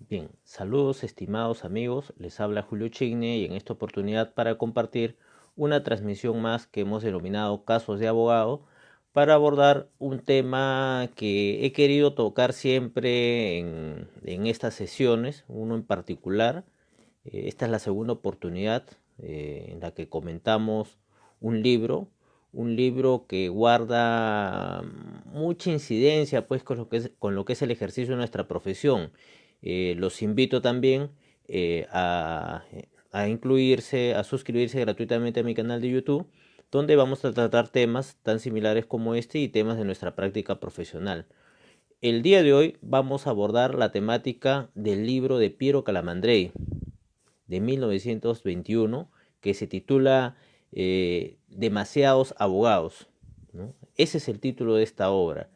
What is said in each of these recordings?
Bien, saludos estimados amigos, les habla Julio Chigne y en esta oportunidad para compartir una transmisión más que hemos denominado Casos de Abogado para abordar un tema que he querido tocar siempre en estas sesiones, uno en particular. Esta es la segunda oportunidad en la que comentamos un libro, un libro que guarda mucha incidencia pues con lo que es el ejercicio de nuestra profesión. Los invito también eh, a, a incluirse, a suscribirse gratuitamente a mi canal de YouTube, donde vamos a tratar temas tan similares como este y temas de nuestra práctica profesional. El día de hoy vamos a abordar la temática del libro de Piero Calamandrei de 1921 que se titula Demasiados abogados, ¿no? Ese es el título de esta obra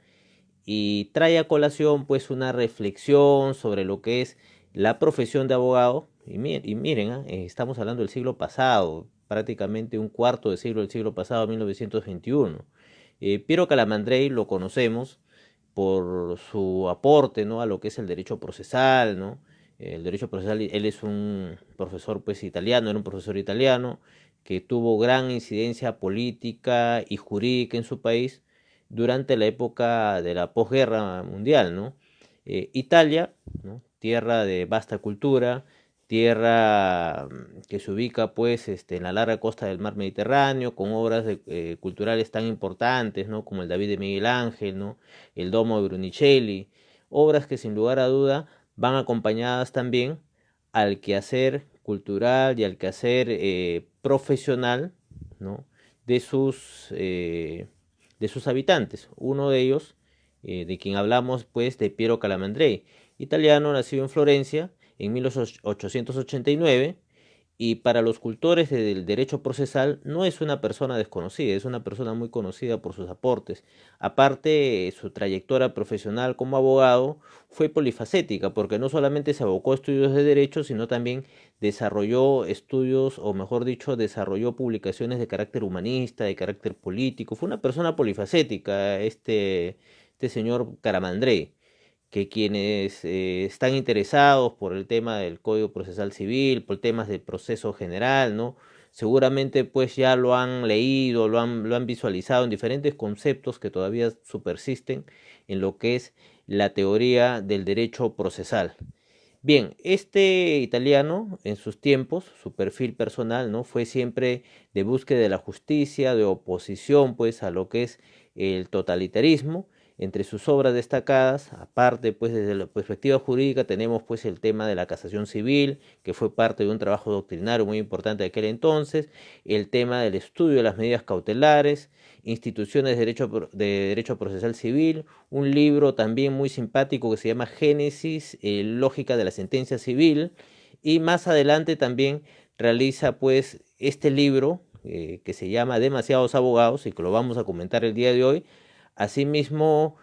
y trae a colación pues una reflexión sobre lo que es la profesión de abogado. Y miren, estamos hablando del siglo pasado, prácticamente un cuarto de siglo del siglo pasado, 1921. Piero Calamandrei lo conocemos por su aporte, ¿no?, a lo que es el derecho procesal, ¿no? El derecho procesal, él es un profesor pues italiano, era un profesor italiano que tuvo gran incidencia política y jurídica en su país durante la época de la posguerra mundial, ¿no? Italia, ¿no?, tierra de vasta cultura, tierra que se ubica pues en la larga costa del mar Mediterráneo, con obras culturales tan importantes, ¿no?, como el David de Miguel Ángel, ¿no?, el Domo de Brunicelli, obras que sin lugar a duda van acompañadas también al quehacer cultural y al quehacer profesional, ¿no?, de sus habitantes. Uno de ellos, de quien hablamos, pues, de Piero Calamandrei, italiano, nacido en Florencia en 1889, y para los cultores del derecho procesal no es una persona desconocida, es una persona muy conocida por sus aportes. Aparte, su trayectoria profesional como abogado fue polifacética, porque no solamente se abocó a estudios de derecho, sino también desarrolló estudios, o mejor dicho, desarrolló publicaciones de carácter humanista, de carácter político. Fue una persona polifacética, este señor Caramandré, que quienes están interesados por el tema del Código Procesal Civil, por temas de proceso general, ¿no?, seguramente pues ya lo han leído, lo han visualizado en diferentes conceptos que todavía subsisten en lo que es la teoría del derecho procesal. Bien, este italiano en sus tiempos, su perfil personal, ¿no?, fue siempre de búsqueda de la justicia, de oposición pues a lo que es el totalitarismo. Entre sus obras destacadas, aparte pues desde la perspectiva jurídica, tenemos pues el tema de la casación civil, que fue parte de un trabajo doctrinario muy importante de aquel entonces, el tema del estudio de las medidas cautelares, instituciones de derecho procesal civil, un libro también muy simpático que se llama Génesis, Lógica de la Sentencia Civil, y más adelante también realiza pues este libro que se llama Demasiados Abogados y que lo vamos a comentar el día de hoy. Asimismo,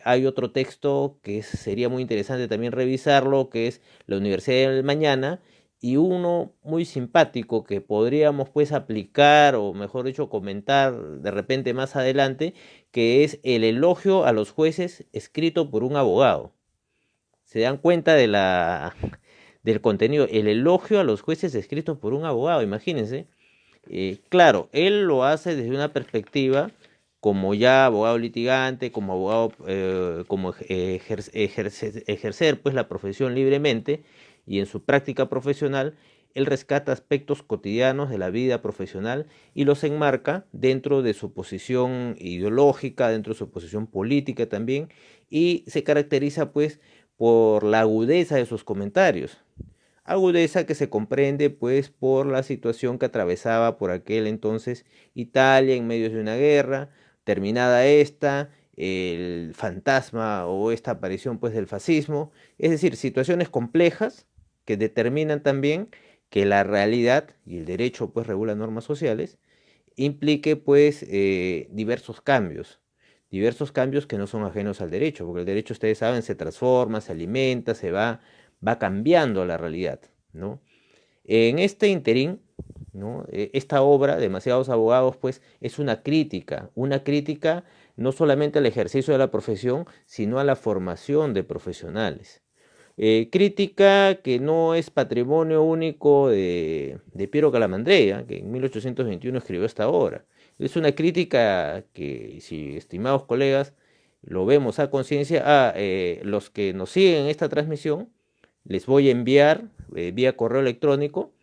hay otro texto que sería muy interesante también revisarlo, que es La Universidad del Mañana, y uno muy simpático que podríamos pues aplicar, o mejor dicho comentar de repente más adelante, que es El elogio a los jueces escrito por un abogado. ¿Se dan cuenta de del contenido? El elogio a los jueces escrito por un abogado, imagínense. Claro, él lo hace desde una perspectiva como ya abogado litigante, como abogado, como ejercer pues la profesión libremente, y en su práctica profesional él rescata aspectos cotidianos de la vida profesional y los enmarca dentro de su posición ideológica, dentro de su posición política también, y se caracteriza pues por la agudeza de sus comentarios. Agudeza que se comprende pues por la situación que atravesaba por aquel entonces Italia en medio de una guerra. Terminada esta, el fantasma o esta aparición pues del fascismo, es decir, situaciones complejas que determinan también que la realidad y el derecho pues regula normas sociales, implique pues diversos cambios que no son ajenos al derecho, porque el derecho, ustedes saben, se transforma, se alimenta, va cambiando la realidad, ¿no? En este interín, ¿no?, esta obra, Demasiados Abogados, pues es una crítica no solamente al ejercicio de la profesión, sino a la formación de profesionales. Crítica que no es patrimonio único de Piero Calamandrei, que en 1821 escribió esta obra. Es una crítica que, si estimados colegas, lo vemos a conciencia, los que nos siguen en esta transmisión, les voy a enviar vía correo electrónico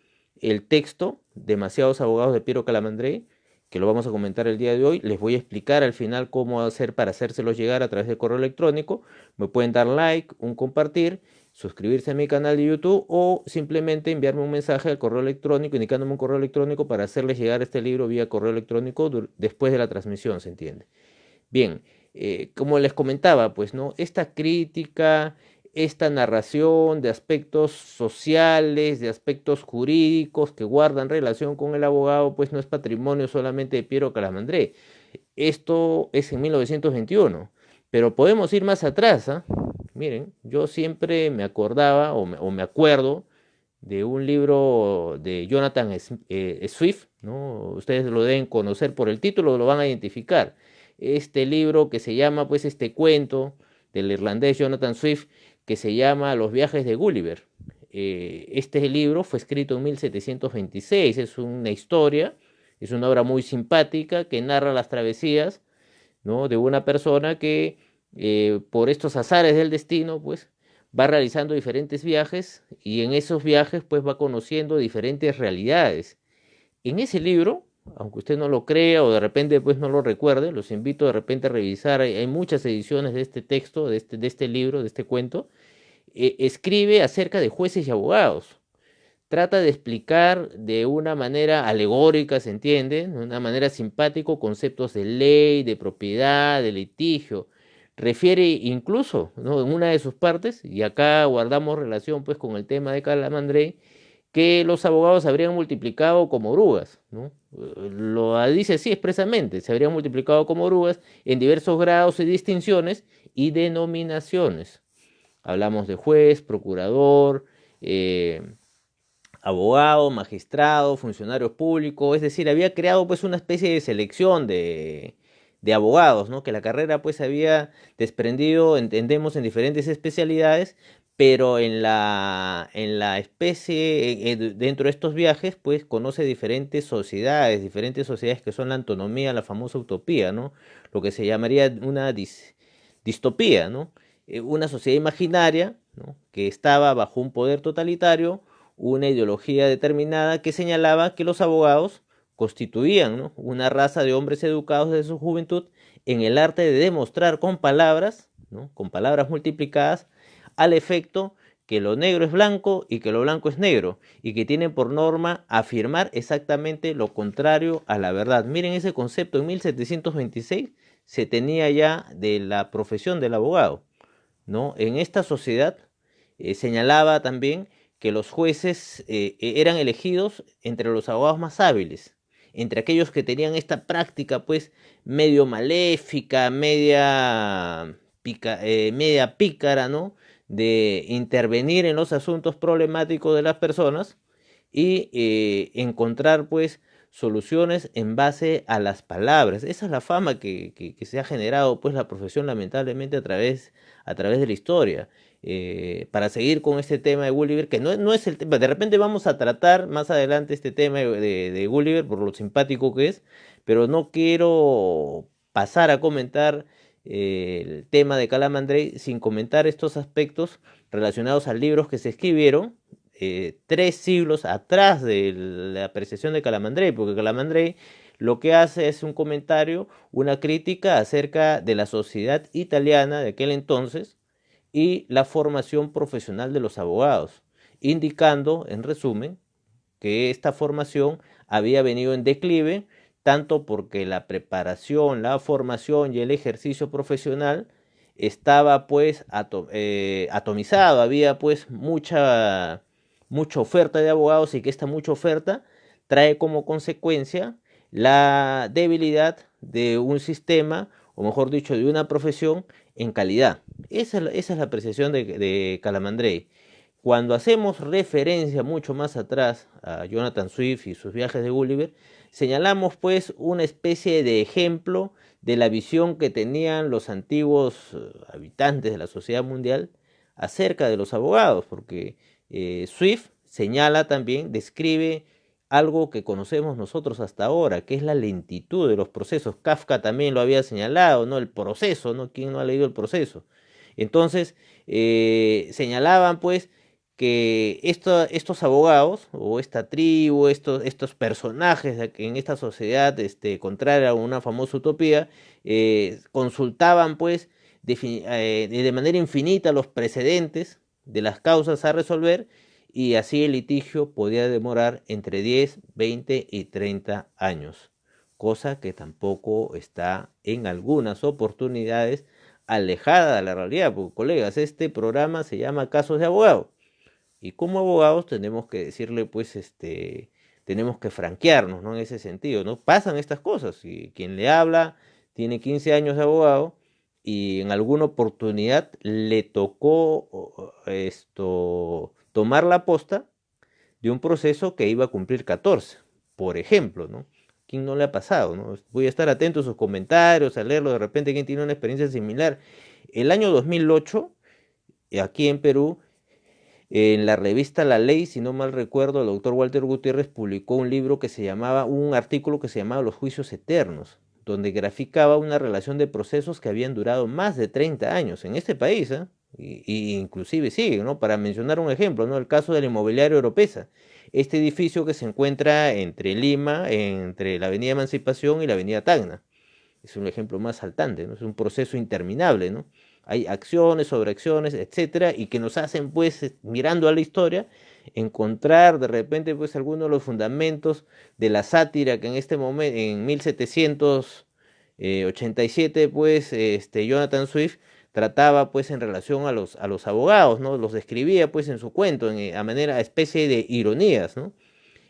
el texto Demasiados abogados de Piero Calamandrei, que lo vamos a comentar el día de hoy. Les voy a explicar al final cómo hacer para hacérselos llegar a través del correo electrónico. Me pueden dar like, un compartir, suscribirse a mi canal de YouTube o simplemente enviarme un mensaje al correo electrónico, indicándome un correo electrónico para hacerles llegar este libro vía correo electrónico después de la transmisión, ¿se entiende? Bien, como les comentaba, pues, ¿no? Esta crítica, esta narración de aspectos sociales, de aspectos jurídicos que guardan relación con el abogado, pues no es patrimonio solamente de Piero Calamandrei. Esto es en 1921, pero podemos ir más atrás, ¿ah? Miren, yo siempre me acordaba o me acuerdo de un libro de Jonathan Swift, ¿no? Ustedes lo deben conocer por el título, lo van a identificar. Este libro que se llama, pues, este cuento del irlandés Jonathan Swift, que se llama Los viajes de Gulliver. Este libro fue escrito en 1726, es una historia, es una obra muy simpática que narra las travesías, ¿no?, de una persona que por estos azares del destino, pues, va realizando diferentes viajes y en esos viajes, pues, va conociendo diferentes realidades. En ese libro, aunque usted no lo crea o de repente, pues, no lo recuerde, los invito de repente a revisar, hay muchas ediciones de este texto, de este libro, de este cuento. Escribe acerca de jueces y abogados. Trata de explicar de una manera alegórica, ¿se entiende?, de una manera simpática, conceptos de ley, de propiedad, de litigio. Refiere incluso, ¿no?, en una de sus partes, y acá guardamos relación, pues, con el tema de Calamandrei, que los abogados se habrían multiplicado como orugas, ¿no? Lo dice así expresamente, se habrían multiplicado como orugas en diversos grados y distinciones y denominaciones. Hablamos de juez, procurador, abogado, magistrado, funcionario público, es decir, había creado, pues, una especie de selección de abogados, ¿no?, que la carrera, pues, había desprendido, entendemos, en diferentes especialidades, pero en la especie, dentro de estos viajes, pues, conoce diferentes sociedades que son la antonomía, la famosa utopía, ¿no?, lo que se llamaría una distopía, ¿no?, una sociedad imaginaria, ¿no?, que estaba bajo un poder totalitario, una ideología determinada que señalaba que los abogados constituían, ¿no?, una raza de hombres educados desde su juventud en el arte de demostrar con palabras, ¿no?, con palabras multiplicadas, al efecto que lo negro es blanco y que lo blanco es negro, y que tienen por norma afirmar exactamente lo contrario a la verdad. Miren, ese concepto en 1726 se tenía ya de la profesión del abogado, ¿no? En esta sociedad señalaba también que los jueces eran elegidos entre los abogados más hábiles, entre aquellos que tenían esta práctica, pues, medio maléfica, media pícara, ¿no?, de intervenir en los asuntos problemáticos de las personas y encontrar, pues, soluciones en base a las palabras. Esa es la fama que se ha generado, pues, la profesión, lamentablemente, a través de la historia. Para seguir con este tema de Gulliver, que no es el tema, de repente vamos a tratar más adelante este tema de Gulliver por lo simpático que es, pero no quiero pasar a comentar el tema de Calamandrei sin comentar estos aspectos relacionados a libros que se escribieron 3 siglos atrás de la apreciación de Calamandrei, porque Calamandrei lo que hace es un comentario, una crítica acerca de la sociedad italiana de aquel entonces y la formación profesional de los abogados, indicando, en resumen, que esta formación había venido en declive, tanto porque la preparación, la formación y el ejercicio profesional estaba, pues, atomizado, había, pues, mucha oferta de abogados, y que esta mucha oferta trae como consecuencia la debilidad de un sistema, o mejor dicho, de una profesión en calidad. Esa es la apreciación de Calamandrei. Cuando hacemos referencia mucho más atrás a Jonathan Swift y sus viajes de Gulliver, señalamos, pues, una especie de ejemplo de la visión que tenían los antiguos habitantes de la sociedad mundial acerca de los abogados, porque Swift señala también, describe algo que conocemos nosotros hasta ahora, que es la lentitud de los procesos. Kafka también lo había señalado, ¿no? El proceso, ¿no? ¿Quién no ha leído el proceso? Entonces, señalaban pues que estos abogados o esta tribu, estos personajes en esta sociedad contraria a una famosa utopía, consultaban pues de manera infinita los precedentes de las causas a resolver, y así el litigio podía demorar entre 10, 20 y 30 años, cosa que tampoco está en algunas oportunidades alejada de la realidad, porque colegas, este programa se llama Casos de Abogado, y como abogados tenemos que decirle, pues, tenemos que franquearnos, ¿no? En ese sentido, ¿no? Pasan estas cosas, y quien le habla tiene 15 años de abogado, y en alguna oportunidad le tocó tomar la posta de un proceso que iba a cumplir 14, por ejemplo, ¿no? ¿Quién no le ha pasado, no? Voy a estar atento a sus comentarios, a leerlo de repente, quien tiene una experiencia similar. El año 2008, aquí en Perú, en la revista La Ley, si no mal recuerdo, el doctor Walter Gutiérrez publicó un artículo que se llamaba Los Juicios Eternos, donde graficaba una relación de procesos que habían durado más de 30 años en este país, ¿eh? Y inclusive sigue, ¿no? Para mencionar un ejemplo, ¿no? El caso del inmobiliario Oropesa, este edificio que se encuentra entre Lima, entre la Avenida Emancipación y la Avenida Tacna. Es un ejemplo más saltante, ¿no? Es un proceso interminable, ¿no? Hay acciones sobre acciones, etcétera, y que nos hacen, pues, mirando a la historia, encontrar de repente, pues, algunos de los fundamentos de la sátira que en este momento, en 1787, pues, Jonathan Swift trataba, pues, en relación a los abogados, ¿no? Los describía, pues, en su cuento, a manera, especie de ironías, ¿no?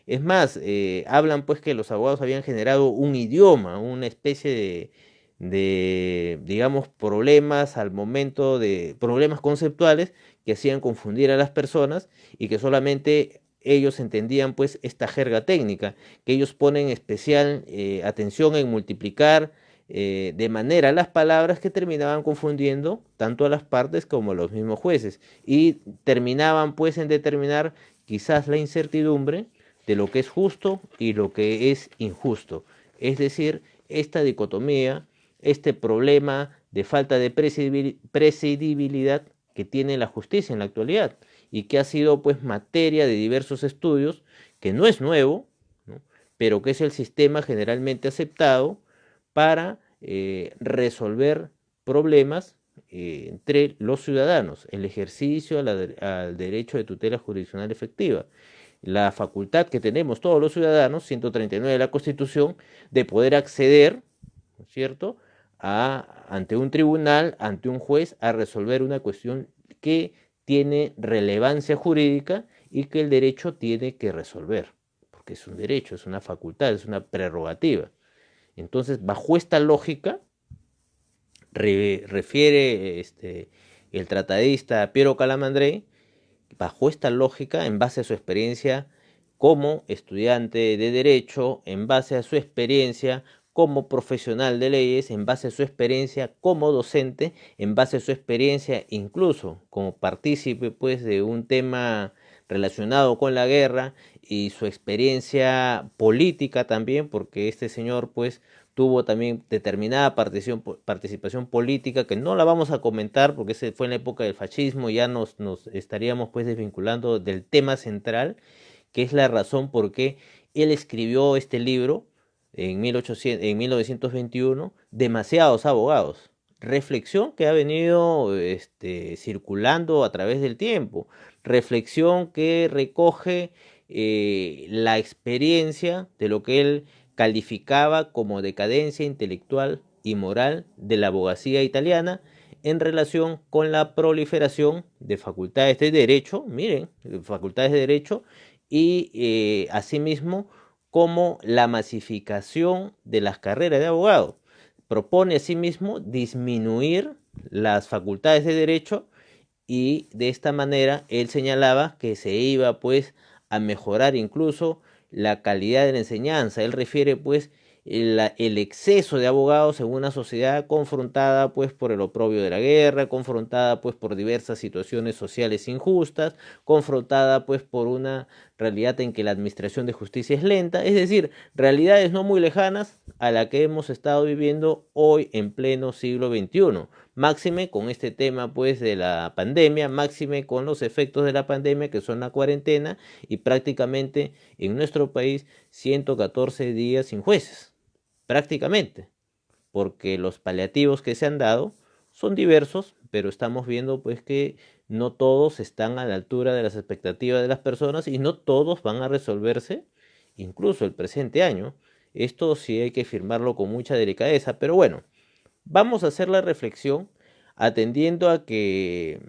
Es más, hablan pues que los abogados habían generado un idioma, una especie digamos, problemas al momento de, problemas conceptuales que hacían confundir a las personas, y que solamente ellos entendían pues esta jerga técnica, que ellos ponen especial atención en multiplicar de manera las palabras, que terminaban confundiendo tanto a las partes como a los mismos jueces, y terminaban pues en determinar quizás la incertidumbre de lo que es justo y lo que es injusto. Es decir, esta dicotomía, este problema de falta de presidibilidad que tiene la justicia en la actualidad, y que ha sido pues materia de diversos estudios, que no es nuevo, ¿no? Pero que es el sistema generalmente aceptado para resolver problemas entre los ciudadanos, el ejercicio al derecho de tutela jurisdiccional efectiva, la facultad que tenemos todos los ciudadanos, 139 de la Constitución, de poder acceder, ¿no es cierto?, ante un tribunal, ante un juez, a resolver una cuestión que tiene relevancia jurídica y que el derecho tiene que resolver, porque es un derecho, es una facultad, es una prerrogativa. Entonces, bajo esta lógica, refiere el tratadista Piero Calamandrei, bajo esta lógica, en base a su experiencia como estudiante de Derecho, en base a su experiencia como profesional de leyes, en base a su experiencia como docente, en base a su experiencia incluso como partícipe pues, de un tema relacionado con la guerra, y su experiencia política también, porque este señor pues tuvo también determinada participación política, que no la vamos a comentar porque ese fue en la época del fascismo, ya nos estaríamos pues desvinculando del tema central, que es la razón por qué él escribió este libro en 1921, Demasiados abogados. Reflexión que ha venido circulando a través del tiempo, reflexión que recoge la experiencia de lo que él calificaba como decadencia intelectual y moral de la abogacía italiana, en relación con la proliferación de facultades de derecho, miren, facultades de derecho, y asimismo como la masificación de las carreras de abogado. Propone asimismo disminuir las facultades de derecho, y de esta manera él señalaba que se iba pues a mejorar incluso la calidad de la enseñanza. Él refiere pues el exceso de abogados en una sociedad confrontada pues por el oprobio de la guerra, confrontada pues por diversas situaciones sociales injustas, confrontada pues por una realidad en que la administración de justicia es lenta, es decir, realidades no muy lejanas a la que hemos estado viviendo hoy en pleno siglo XXI. Máxime con este tema pues de la pandemia, máxime con los efectos de la pandemia que son la cuarentena y prácticamente en nuestro país 114 días sin jueces, prácticamente, porque los paliativos que se han dado son diversos, pero estamos viendo pues que no todos están a la altura de las expectativas de las personas y no todos van a resolverse, incluso el presente año. Esto sí hay que firmarlo con mucha delicadeza, pero bueno, vamos a hacer la reflexión atendiendo a que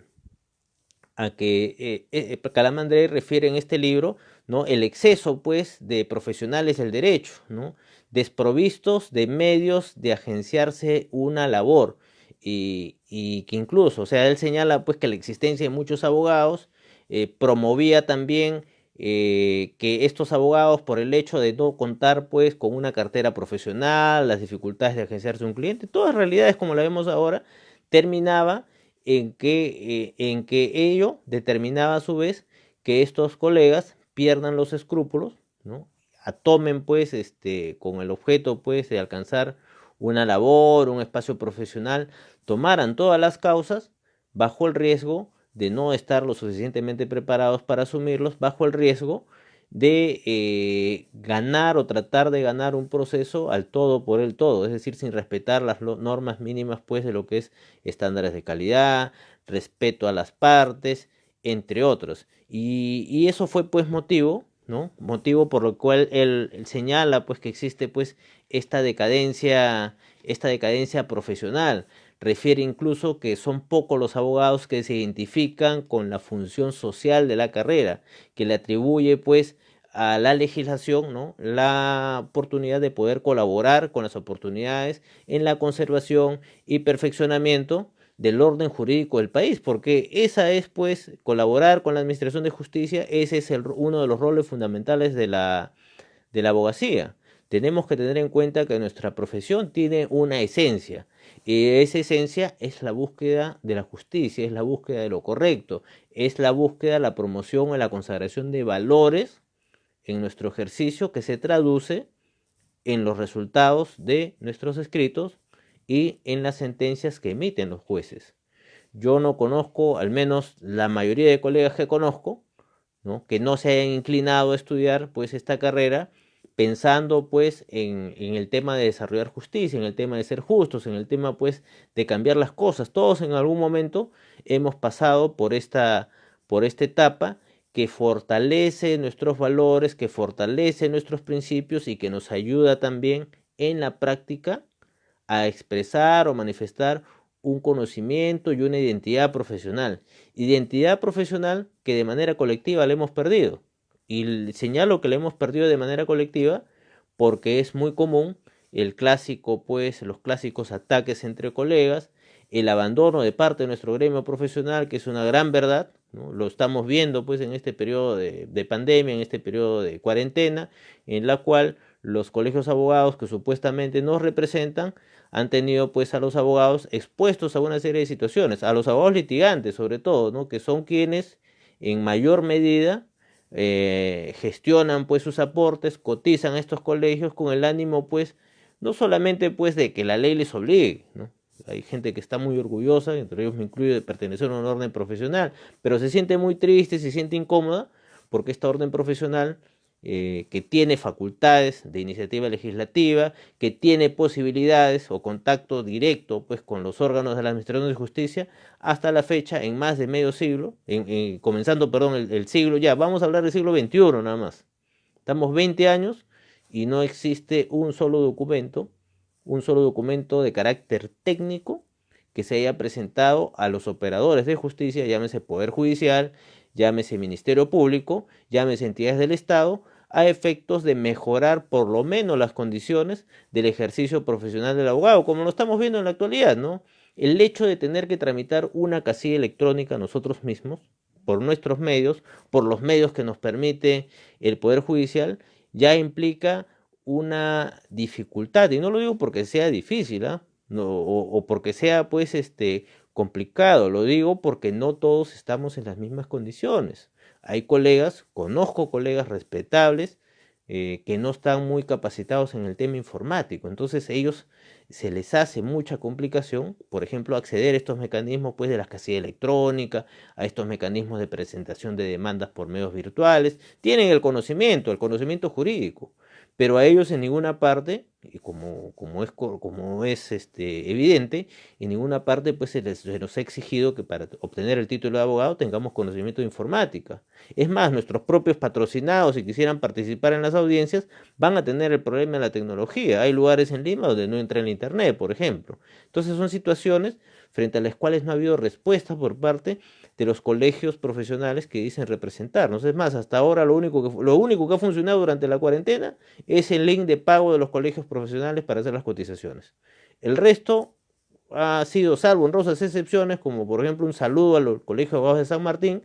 Calamandrei refiere en este libro, ¿no? El exceso, pues, de profesionales del derecho, ¿no? Desprovistos de medios de agenciarse una labor y que incluso, o sea, él señala, pues, que la existencia de muchos abogados promovía también que estos abogados, por el hecho de no contar, pues, con una cartera profesional, las dificultades de agenciarse un cliente, todas realidades como la vemos ahora, terminaba en que ello determinaba a su vez que estos colegas pierdan los escrúpulos, ¿no? Tomen pues con el objeto pues de alcanzar una labor, un espacio profesional, tomaran todas las causas bajo el riesgo de no estar lo suficientemente preparados para asumirlos, bajo el riesgo de ganar o tratar de ganar un proceso al todo por el todo, es decir, sin respetar las normas mínimas pues de lo que es estándares de calidad, respeto a las partes, entre otros. Y eso fue pues motivo, ¿no? Motivo por lo cual él señala pues que existe pues esta decadencia profesional. Refiere incluso que son pocos los abogados que se identifican con la función social de la carrera, que le atribuye pues a la legislación, ¿no? La oportunidad de poder colaborar con las oportunidades en la conservación y perfeccionamiento del orden jurídico del país, porque esa es, pues, colaborar con la administración de justicia, ese es uno de los roles fundamentales de la abogacía. Tenemos que tener en cuenta que nuestra profesión tiene una esencia, y esa esencia es la búsqueda de la justicia, es la búsqueda de lo correcto, es la búsqueda, la promoción o la consagración de valores en nuestro ejercicio que se traduce en los resultados de nuestros escritos y en las sentencias que emiten los jueces. Yo no conozco, al menos la mayoría de colegas que conozco, ¿no? Que no se hayan inclinado a estudiar pues esta carrera pensando pues en el tema de desarrollar justicia, en el tema de ser justos, en el tema pues de cambiar las cosas. Todos en algún momento hemos pasado por esta etapa que fortalece nuestros valores, que fortalece nuestros principios y que nos ayuda también en la práctica a expresar o manifestar un conocimiento y una identidad profesional. Identidad profesional que de manera colectiva la hemos perdido. Y señalo que la hemos perdido de manera colectiva porque es muy común el clásico, pues, los clásicos ataques entre colegas, el abandono de parte de nuestro gremio profesional, que es una gran verdad, ¿no? Lo estamos viendo, pues, en este periodo de pandemia, en este periodo de cuarentena, en la cual los colegios abogados que supuestamente nos representan han tenido pues a los abogados expuestos a una serie de situaciones, a los abogados litigantes sobre todo, ¿no? Que son quienes en mayor medida gestionan pues sus aportes, cotizan a estos colegios con el ánimo pues no solamente pues de que la ley les obligue, ¿no? Hay gente que está muy orgullosa, entre ellos me incluyo, de pertenecer a una orden profesional, pero se siente muy triste, se siente incómoda porque esta orden profesional que tiene facultades de iniciativa legislativa, que tiene posibilidades o contacto directo pues, con los órganos de la Administración de Justicia, hasta la fecha, en más de medio siglo, comenzando, perdón, el siglo, ya, vamos a hablar del siglo XXI nada más. Estamos 20 años y no existe un solo documento de carácter técnico que se haya presentado a los operadores de justicia, llámese Poder Judicial, llámese Ministerio Público, llámese entidades del Estado, a efectos de mejorar por lo menos las condiciones del ejercicio profesional del abogado, como lo estamos viendo en la actualidad, ¿no? El hecho de tener que tramitar una casilla electrónica nosotros mismos, por nuestros medios, por los medios que nos permite el Poder Judicial, ya implica una dificultad, y no lo digo porque sea difícil, ¿ah? No, o porque sea pues complicado, lo digo porque no todos estamos en las mismas condiciones. Hay colegas, conozco colegas respetables que no están muy capacitados en el tema informático, entonces ellos se les hace mucha complicación, por ejemplo, acceder a estos mecanismos pues de las casillas electrónicas, a estos mecanismos de presentación de demandas por medios virtuales. Tienen el conocimiento jurídico, pero a ellos en ninguna parte, y como es evidente, en ninguna parte pues se nos ha exigido que para obtener el título de abogado tengamos conocimiento de informática. Es más, nuestros propios patrocinados, si quisieran participar en las audiencias, van a tener el problema de la tecnología. Hay lugares en Lima donde no entra el internet, por ejemplo. Entonces son situaciones frente a las cuales no ha habido respuesta por parte de los colegios profesionales que dicen representarnos. Es más, hasta ahora lo único que ha funcionado durante la cuarentena es el link de pago de los colegios profesionales para hacer las cotizaciones. El resto ha sido, salvo honrosas excepciones, como por ejemplo un saludo al Colegio de Abogados de San Martín.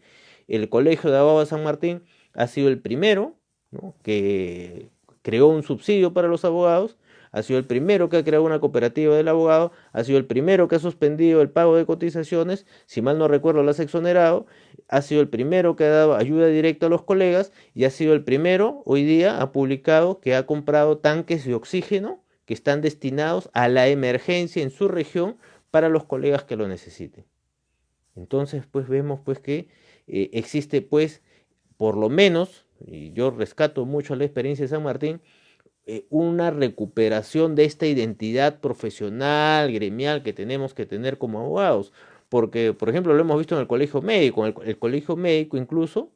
El Colegio de Abogados de San Martín ha sido el primero, ¿no?, que creó un subsidio para los abogados, ha sido el primero que ha creado una cooperativa del abogado, ha sido el primero que ha suspendido el pago de cotizaciones, si mal no recuerdo lo has exonerado, ha sido el primero que ha dado ayuda directa a los colegas y ha sido el primero, hoy día ha publicado que ha comprado tanques de oxígeno que están destinados a la emergencia en su región para los colegas que lo necesiten. Entonces, pues vemos pues que existe pues, por lo menos, y yo rescato mucho la experiencia de San Martín, una recuperación de esta identidad profesional, gremial que tenemos que tener como abogados. Porque, por ejemplo, lo hemos visto en el colegio médico. El colegio médico incluso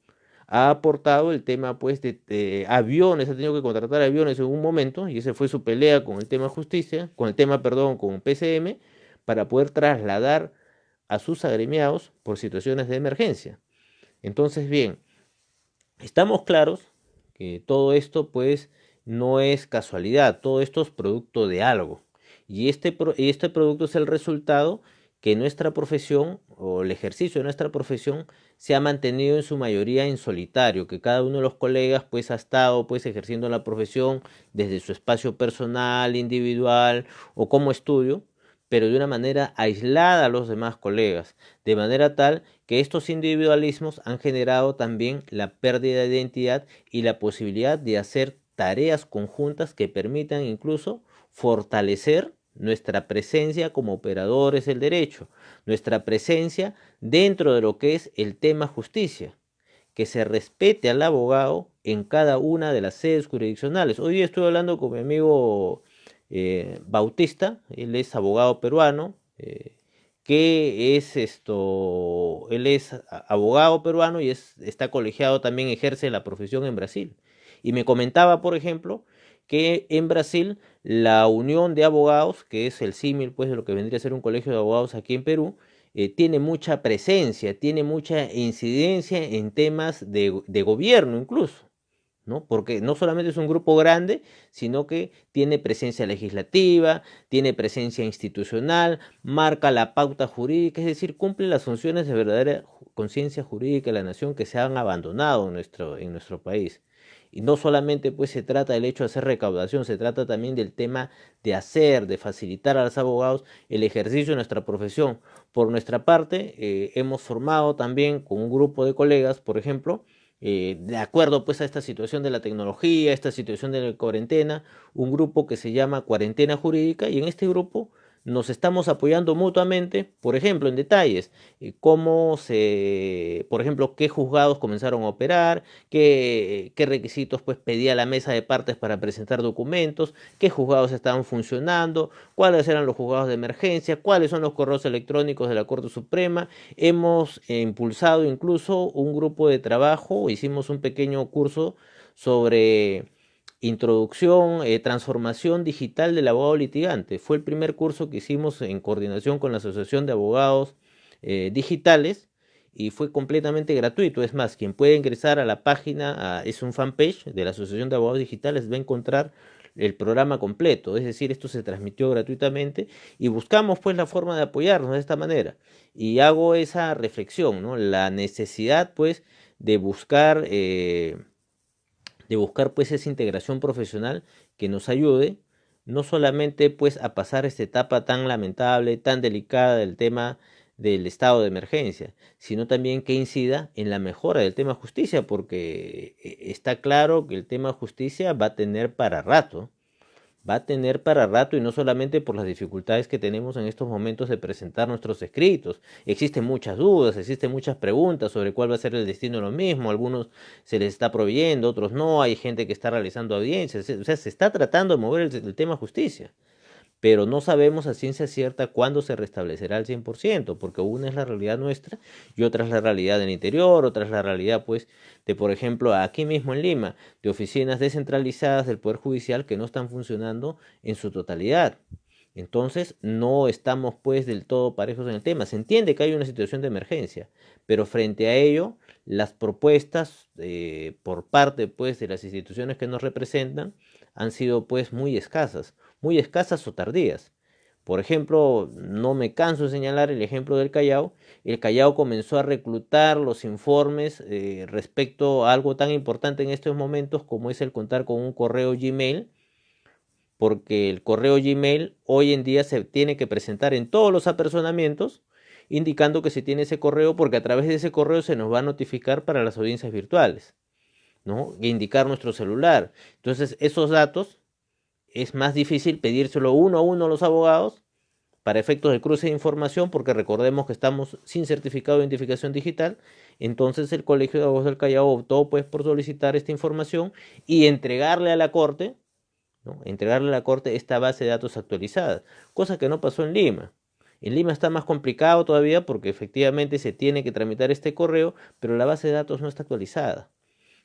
ha aportado el tema pues de aviones, ha tenido que contratar aviones en un momento, y esa fue su pelea con el tema justicia, con el tema, perdón, con PCM, para poder trasladar a sus agremiados por situaciones de emergencia. Entonces, bien, estamos claros que todo esto pues no es casualidad, todo esto es producto de algo. Y este producto es el resultado que nuestra profesión o el ejercicio de nuestra profesión se ha mantenido en su mayoría en solitario, que cada uno de los colegas pues ha estado pues ejerciendo la profesión desde su espacio personal, individual o como estudio, pero de una manera aislada a los demás colegas, de manera tal que estos individualismos han generado también la pérdida de identidad y la posibilidad de hacer tareas conjuntas que permitan incluso fortalecer nuestra presencia como operadores del derecho, nuestra presencia dentro de lo que es el tema justicia, que se respete al abogado en cada una de las sedes jurisdiccionales. Hoy día estuve hablando con mi amigo Bautista, él es abogado peruano, que es él es abogado peruano y está colegiado, también ejerce la profesión en Brasil. Y me comentaba, por ejemplo, que en Brasil la unión de abogados, que es el símil pues de lo que vendría a ser un colegio de abogados aquí en Perú, tiene mucha presencia, tiene mucha incidencia en temas de gobierno incluso, ¿no? Porque no solamente es un grupo grande, sino que tiene presencia legislativa, tiene presencia institucional, marca la pauta jurídica, es decir, cumple las funciones de verdadera conciencia jurídica de la nación que se han abandonado en nuestro país. Y no solamente pues se trata del hecho de hacer recaudación, se trata también del tema de facilitar a los abogados el ejercicio de nuestra profesión. Por nuestra parte, hemos formado también con un grupo de colegas, por ejemplo, de acuerdo pues a esta situación de la tecnología, esta situación de la cuarentena, un grupo que se llama Cuarentena Jurídica, y en este grupo nos estamos apoyando mutuamente, por ejemplo, en detalles, por ejemplo, qué juzgados comenzaron a operar, qué requisitos pues pedía la mesa de partes para presentar documentos, qué juzgados estaban funcionando, cuáles eran los juzgados de emergencia, cuáles son los correos electrónicos de la Corte Suprema. Hemos impulsado incluso un grupo de trabajo, hicimos un pequeño curso sobre introducción, transformación digital del abogado litigante. Fue el primer curso que hicimos en coordinación con la Asociación de Abogados Digitales y fue completamente gratuito. Es más, quien puede ingresar a la página, es un fanpage de la Asociación de Abogados Digitales, va a encontrar el programa completo. Es decir, esto se transmitió gratuitamente y buscamos pues la forma de apoyarnos de esta manera. Y hago esa reflexión, ¿no? La necesidad pues de buscar de buscar pues esa integración profesional que nos ayude no solamente pues a pasar esta etapa tan lamentable, tan delicada del tema del estado de emergencia, sino también que incida en la mejora del tema justicia, porque está claro que el tema justicia va a tener para rato. Va a tener para rato, y no solamente por las dificultades que tenemos en estos momentos de presentar nuestros escritos. Existen muchas dudas, existen muchas preguntas sobre cuál va a ser el destino de lo mismo. Algunos se les está proveyendo, otros no. Hay gente que está realizando audiencias. O sea, se está tratando de mover el tema justicia, pero no sabemos a ciencia cierta cuándo se restablecerá al 100%, porque una es la realidad nuestra y otra es la realidad del interior, otra es la realidad, pues, de, por ejemplo, aquí mismo en Lima, de oficinas descentralizadas del Poder Judicial que no están funcionando en su totalidad. Entonces, no estamos, pues, del todo parejos en el tema. Se entiende que hay una situación de emergencia, pero frente a ello, las propuestas por parte, pues, de las instituciones que nos representan han sido, pues, muy escasas o tardías. Por ejemplo, no me canso de señalar el ejemplo del Callao. El Callao comenzó a reclutar los informes respecto a algo tan importante en estos momentos como es el contar con un correo Gmail, porque el correo Gmail hoy en día se tiene que presentar en todos los apersonamientos, indicando que se tiene ese correo, porque a través de ese correo se nos va a notificar para las audiencias virtuales, ¿no? E indicar nuestro celular. Entonces, esos datos es más difícil pedírselo uno a uno a los abogados para efectos de cruce de información, porque recordemos que estamos sin certificado de identificación digital. Entonces el Colegio de Abogados del Callao optó pues por solicitar esta información y entregarle a la Corte, ¿no? Entregarle a la Corte esta base de datos actualizada, cosa que no pasó en Lima. En Lima está más complicado todavía porque efectivamente se tiene que tramitar este correo, pero la base de datos no está actualizada.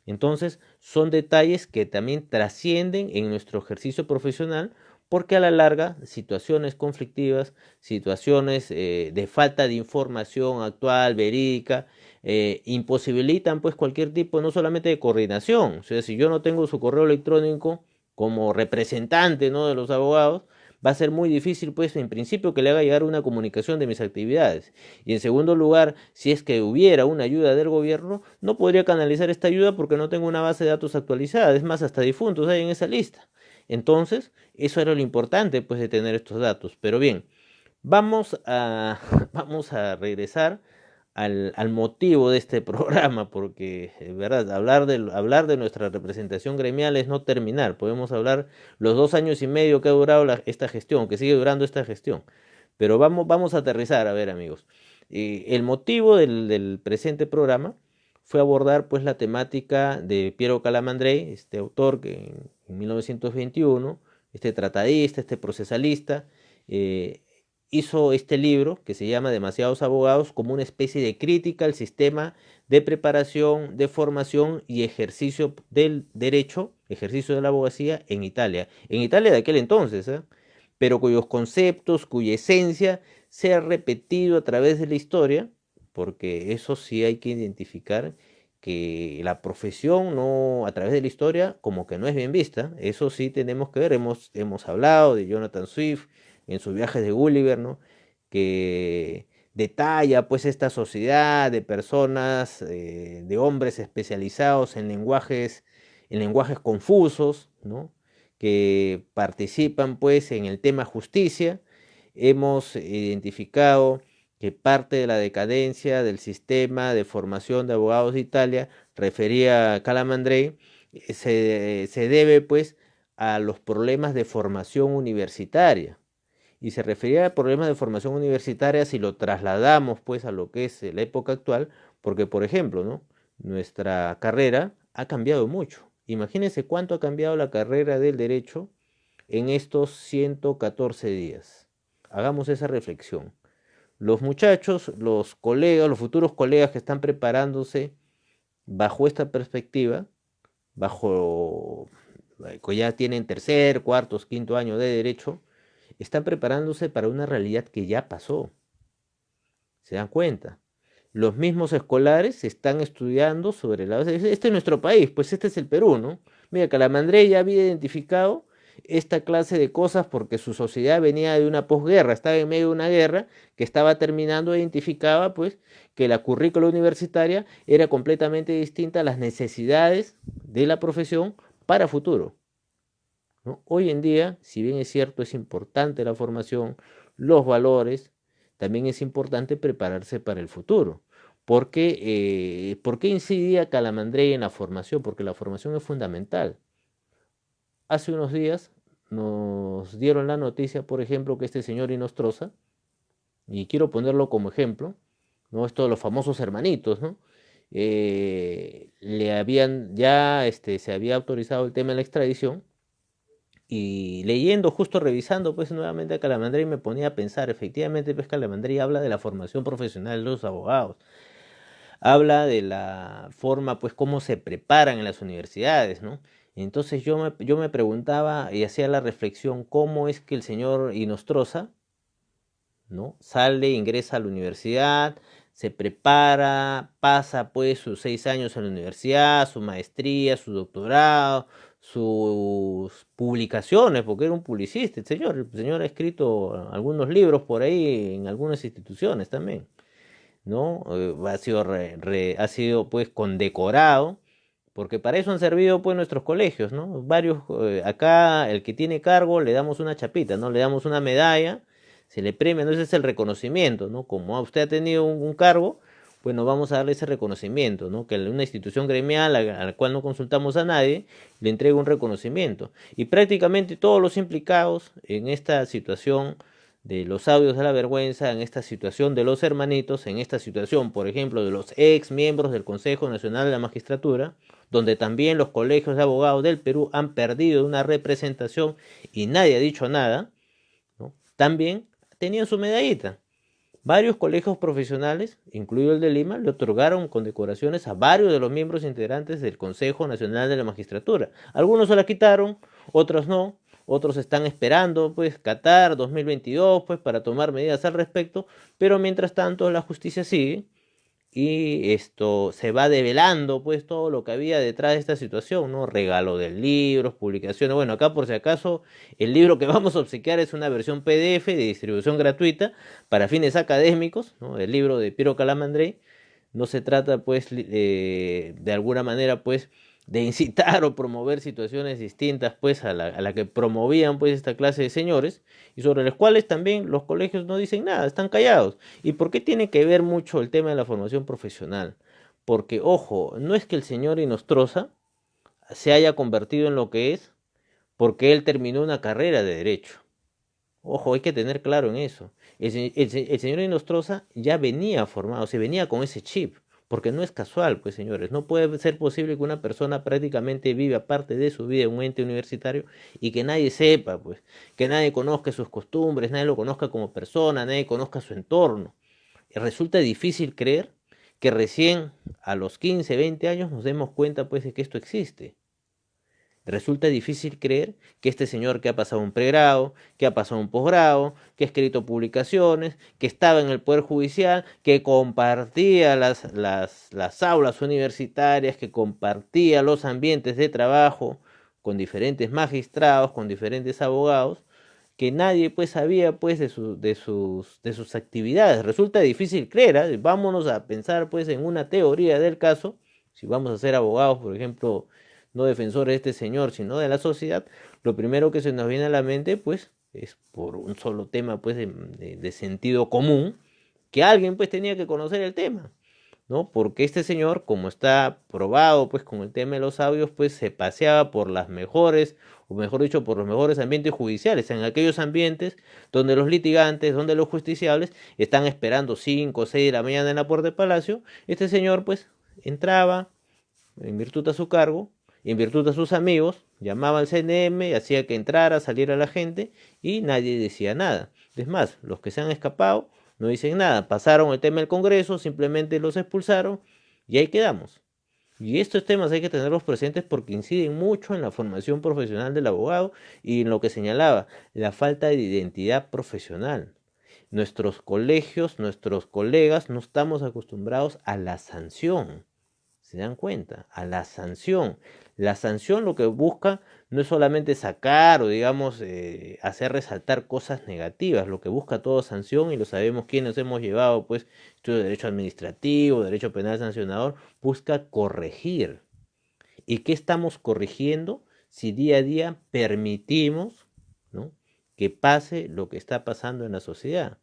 Entonces, son detalles que también trascienden en nuestro ejercicio profesional, porque a la larga situaciones conflictivas, situaciones de falta de información actual, verídica, imposibilitan pues cualquier tipo, no solamente de coordinación. O sea, si yo no tengo su correo electrónico como representante, ¿no?, de los abogados, va a ser muy difícil, pues, en principio, que le haga llegar una comunicación de mis actividades. Y en segundo lugar, si es que hubiera una ayuda del gobierno, no podría canalizar esta ayuda porque no tengo una base de datos actualizada. Es más, hasta difuntos hay en esa lista. Entonces, eso era lo importante, pues, de tener estos datos. Pero bien, vamos a regresar al motivo de este programa, porque, verdad, hablar de nuestra representación gremial es no terminar. Podemos hablar los 2 años y medio que ha durado esta gestión, que sigue durando esta gestión. Pero vamos a aterrizar, a ver, amigos. El motivo del presente programa fue abordar pues la temática de Piero Calamandrei, este autor que en 1921, este tratadista, este procesalista, hizo este libro que se llama Demasiados abogados, como una especie de crítica al sistema de preparación, de formación y ejercicio del derecho, ejercicio de la abogacía en Italia de aquel entonces, pero cuyos conceptos, cuya esencia se ha repetido a través de la historia, porque eso sí hay que identificar que la profesión no, a través de la historia, como que no es bien vista. Eso sí tenemos que ver. Hemos hablado de Jonathan Swift en sus viajes de Gulliver, ¿no?, que detalla pues esta sociedad de personas, de hombres especializados en lenguajes confusos, ¿no?, que participan pues en el tema justicia. Hemos identificado que parte de la decadencia del sistema de formación de abogados de Italia, refería a Calamandrei, se debe pues a los problemas de formación universitaria. Y se refería a problemas de formación universitaria si lo trasladamos pues a lo que es la época actual, porque por ejemplo, ¿no?, nuestra carrera ha cambiado mucho. Imagínense cuánto ha cambiado la carrera del derecho en estos 114 días. Hagamos esa reflexión. Los muchachos, los colegas, los futuros colegas que están preparándose bajo esta perspectiva, que ya tienen tercer, cuarto, quinto año de derecho, están preparándose para una realidad que ya pasó. ¿Se dan cuenta? Los mismos escolares están estudiando sobre la base. Este es nuestro país, pues este es el Perú, ¿no? Mira, Calamandrei ya había identificado esta clase de cosas porque su sociedad venía de una posguerra, estaba en medio de una guerra que estaba terminando, identificaba pues que la currícula universitaria era completamente distinta a las necesidades de la profesión para futuro, ¿no? Hoy en día, si bien es cierto, es importante la formación, los valores, también es importante prepararse para el futuro. ¿Por qué incidía Calamandrei en la formación? Porque la formación es fundamental. Hace unos días nos dieron la noticia, por ejemplo, que este señor Inostroza, y quiero ponerlo como ejemplo, ¿no? Esto de los famosos hermanitos, ¿no? Le habían ya se había autorizado el tema de la extradición, y leyendo, justo revisando pues nuevamente a Calamandrei, me ponía a pensar, efectivamente pues Calamandrei habla de la formación profesional de los abogados, habla de la forma pues cómo se preparan en las universidades, ¿no? Entonces yo me preguntaba y hacía la reflexión, ¿cómo es que el señor Inostroza, ¿no? Sale, ingresa a la universidad, se prepara, pasa pues sus 6 años en la universidad, su maestría, su doctorado, sus publicaciones, porque era un publicista, el señor ha escrito algunos libros por ahí en algunas instituciones también, ¿no? Ha sido pues condecorado, porque para eso han servido pues nuestros colegios, ¿no? Varios, acá el que tiene cargo le damos una chapita, ¿no? Le damos una medalla, se le premia, ¿no? Ese es el reconocimiento, ¿no? Como usted ha tenido un cargo, pues nos vamos a darle ese reconocimiento, ¿no? Que una institución gremial a la cual no consultamos a nadie le entrega un reconocimiento. Y prácticamente todos los implicados en esta situación de los audios de la vergüenza, en esta situación de los hermanitos, en esta situación, por ejemplo, de los ex miembros del Consejo Nacional de la Magistratura, donde también los colegios de abogados del Perú han perdido una representación y nadie ha dicho nada, ¿no? También tenían su medallita. Varios colegios profesionales, incluido el de Lima, le otorgaron condecoraciones a varios de los miembros integrantes del Consejo Nacional de la Magistratura. Algunos se la quitaron, otros no, otros están esperando, pues, Qatar 2022, pues, para tomar medidas al respecto, pero mientras tanto la justicia sigue y esto se va develando pues todo lo que había detrás de esta situación, ¿no? Regalo de libros, publicaciones. Bueno, acá por si acaso el libro que vamos a obsequiar es una versión PDF de distribución gratuita para fines académicos, ¿no? El libro de Piero Calamandrei. No se trata pues de alguna manera pues de incitar o promover situaciones distintas pues a la que promovían pues esta clase de señores, y sobre los cuales también los colegios no dicen nada, están callados. ¿Y por qué tiene que ver mucho el tema de la formación profesional? Porque, ojo, no es que el señor Inostroza se haya convertido en lo que es porque él terminó una carrera de derecho. Ojo, hay que tener claro en eso. El señor Inostroza ya venía formado, se venía con ese chip, porque no es casual, pues señores, no puede ser posible que una persona prácticamente viva parte de su vida en un ente universitario y que nadie sepa, pues, que nadie conozca sus costumbres, nadie lo conozca como persona, nadie conozca su entorno. Y resulta difícil creer que recién a los 15, 20 años nos demos cuenta, pues, de que esto existe. Resulta difícil creer que este señor que ha pasado un pregrado, que ha pasado un posgrado, que ha escrito publicaciones, que estaba en el Poder Judicial, que compartía las aulas universitarias, que compartía los ambientes de trabajo con diferentes magistrados, con diferentes abogados, que nadie pues sabía pues de sus actividades. Resulta difícil creer, ¿eh? Vámonos a pensar pues en una teoría del caso, si vamos a ser abogados, por ejemplo, no defensores de este señor, sino de la sociedad, lo primero que se nos viene a la mente pues es por un solo tema pues de sentido común, que alguien pues tenía que conocer el tema, ¿no? Porque este señor, como está probado pues con el tema de los audios, pues se paseaba por las mejores, o mejor dicho, por los mejores ambientes judiciales, en aquellos ambientes donde los litigantes, donde los justiciables están esperando 5 o 6 de la mañana en la puerta del palacio. Este señor pues entraba en virtud a su cargo, en virtud a sus amigos, llamaba al CNM, hacía que entrara, saliera la gente y nadie decía nada. Es más, los que se han escapado no dicen nada, pasaron el tema del Congreso, simplemente los expulsaron y ahí quedamos. Y estos temas hay que tenerlos presentes porque inciden mucho en la formación profesional del abogado y en lo que señalaba, la falta de identidad profesional. Nuestros colegios, nuestros colegas no estamos acostumbrados a la sanción. ¿Se dan cuenta? A la sanción. La sanción lo que busca no es solamente sacar o, digamos, hacer resaltar cosas negativas. Lo que busca toda sanción, y lo sabemos quienes hemos llevado, pues, estudio de derecho administrativo, derecho penal sancionador, busca corregir. ¿Y qué estamos corrigiendo si día a día permitimos, ¿no?, que pase lo que está pasando en la sociedad?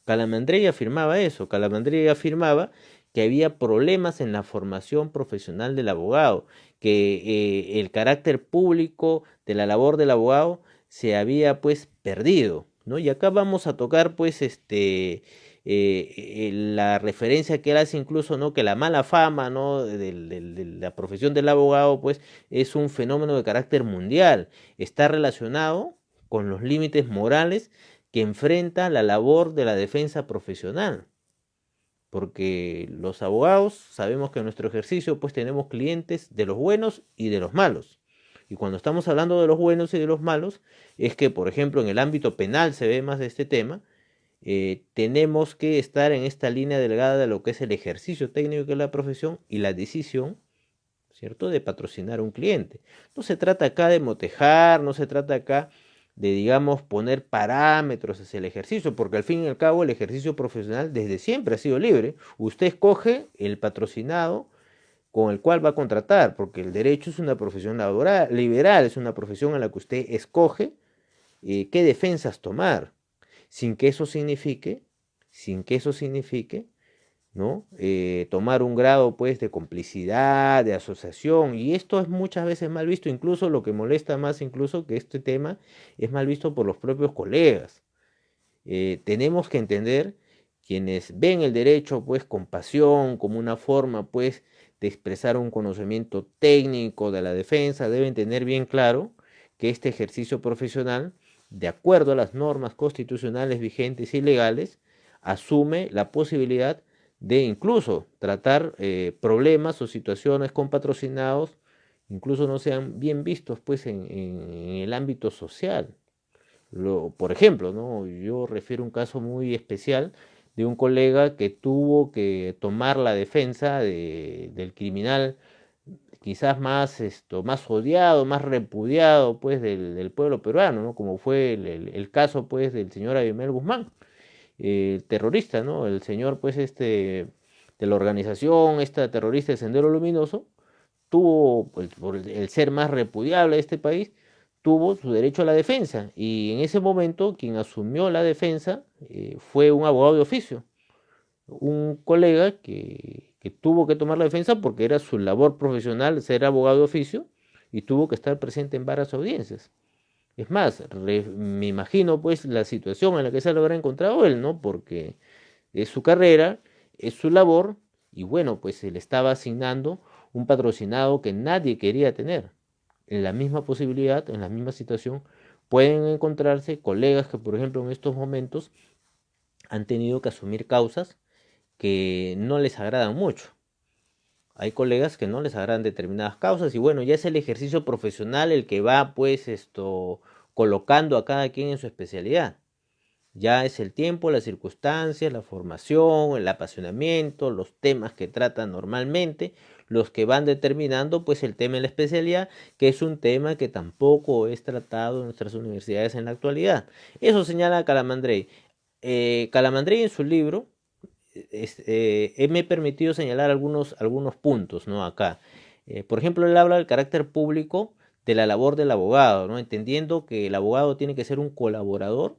Calamandrei afirmaba eso. Calamandrei afirmaba que había problemas en la formación profesional del abogado, que el carácter público de la labor del abogado se había pues perdido, ¿no? Y acá vamos a tocar pues la referencia que él hace incluso, ¿no?, que la mala fama, ¿no?, de la profesión del abogado pues es un fenómeno de carácter mundial, está relacionado con los límites morales que enfrenta la labor de la defensa profesional, porque los abogados sabemos que en nuestro ejercicio pues tenemos clientes de los buenos y de los malos. Y cuando estamos hablando de los buenos y de los malos, es que, por ejemplo, en el ámbito penal se ve más de este tema, tenemos que estar en esta línea delgada de lo que es el ejercicio técnico de la profesión y la decisión, ¿cierto?, de patrocinar a un cliente. No se trata acá de motejar, no se trata acá de, digamos, poner parámetros hacia el ejercicio, porque al fin y al cabo el ejercicio profesional desde siempre ha sido libre. Usted escoge el patrocinado con el cual va a contratar, porque el derecho es una profesión laboral, liberal, es una profesión en la que usted escoge qué defensas tomar, sin que eso signifique, sin que eso signifique, ¿no?, tomar un grado pues de complicidad, de asociación, y esto es muchas veces mal visto. Incluso lo que molesta más incluso que este tema es mal visto por los propios colegas. Tenemos que entender, quienes ven el derecho pues con pasión, como una forma pues de expresar un conocimiento técnico de la defensa, deben tener bien claro que este ejercicio profesional, de acuerdo a las normas constitucionales vigentes y legales, asume la posibilidad de incluso tratar problemas o situaciones con patrocinados, incluso no sean bien vistos pues en el ámbito social. Por ejemplo, ¿no?, yo refiero un caso muy especial de un colega que tuvo que tomar la defensa del criminal quizás más, más odiado, más repudiado pues del pueblo peruano, ¿no?, como fue el caso pues del señor Abimael Guzmán, terrorista, ¿no? El señor pues de la organización esta terrorista de Sendero Luminoso tuvo, pues, por el ser más repudiable de este país, tuvo su derecho a la defensa, y en ese momento quien asumió la defensa fue un abogado de oficio, un colega que tuvo que tomar la defensa porque era su labor profesional ser abogado de oficio, y tuvo que estar presente en varias audiencias. Es más, me imagino pues la situación en la que se habrá encontrado él, ¿no?, porque es su carrera, es su labor, y bueno, pues se le estaba asignando un patrocinado que nadie quería tener. En la misma posibilidad, en la misma situación, pueden encontrarse colegas que, por ejemplo, en estos momentos han tenido que asumir causas que no les agradan mucho. Hay colegas que no les agradan determinadas causas, y bueno, ya es el ejercicio profesional el que va pues colocando a cada quien en su especialidad. Ya es el tiempo, las circunstancias, la formación, el apasionamiento, los temas que tratan normalmente, los que van determinando pues el tema en la especialidad, que es un tema que tampoco es tratado en nuestras universidades en la actualidad. Eso señala Calamandrei. Calamandrei en su libro, me he permitido señalar algunos puntos, ¿no?, acá. Por ejemplo, él habla del carácter público de la labor del abogado, ¿no?, entendiendo que el abogado tiene que ser un colaborador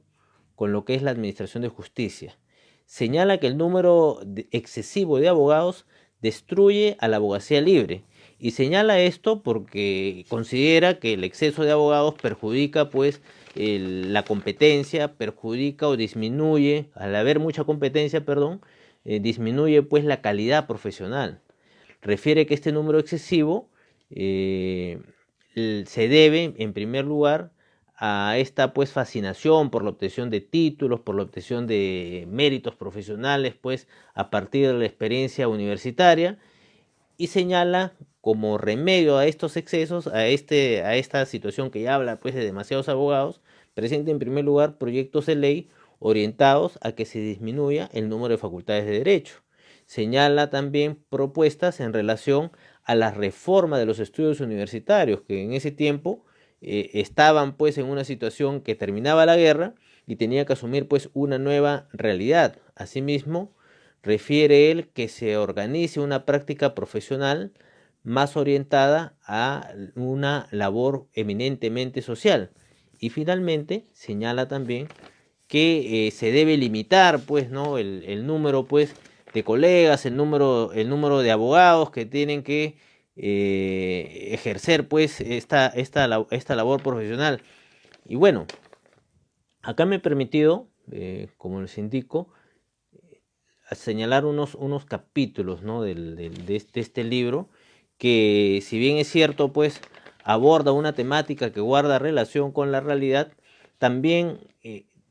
con lo que es la administración de justicia. Señala que el número excesivo de abogados destruye a la abogacía libre, y señala esto porque considera que el exceso de abogados perjudica pues la competencia, perjudica o disminuye, al haber mucha competencia, perdón, disminuye pues la calidad profesional. Refiere que este número excesivo se debe, en primer lugar, a esta pues fascinación por la obtención de títulos, por la obtención de méritos profesionales, pues a partir de la experiencia universitaria, y señala como remedio a estos excesos, a esta situación que ya habla pues de demasiados abogados, presenta en primer lugar proyectos de ley orientados a que se disminuya el número de facultades de derecho. Señala también propuestas en relación a la reforma de los estudios universitarios, que en ese tiempo estaban pues en una situación que terminaba la guerra y tenía que asumir pues una nueva realidad. Asimismo, refiere él que se organice una práctica profesional más orientada a una labor eminentemente social. Y finalmente señala también que se debe limitar, pues, ¿no? el número, pues, de colegas, el número de abogados que tienen que ejercer, pues, esta labor profesional. Y bueno, acá me he permitido, como les indico, a señalar unos capítulos, ¿no? de este libro, que si bien es cierto, pues, aborda una temática que guarda relación con la realidad, también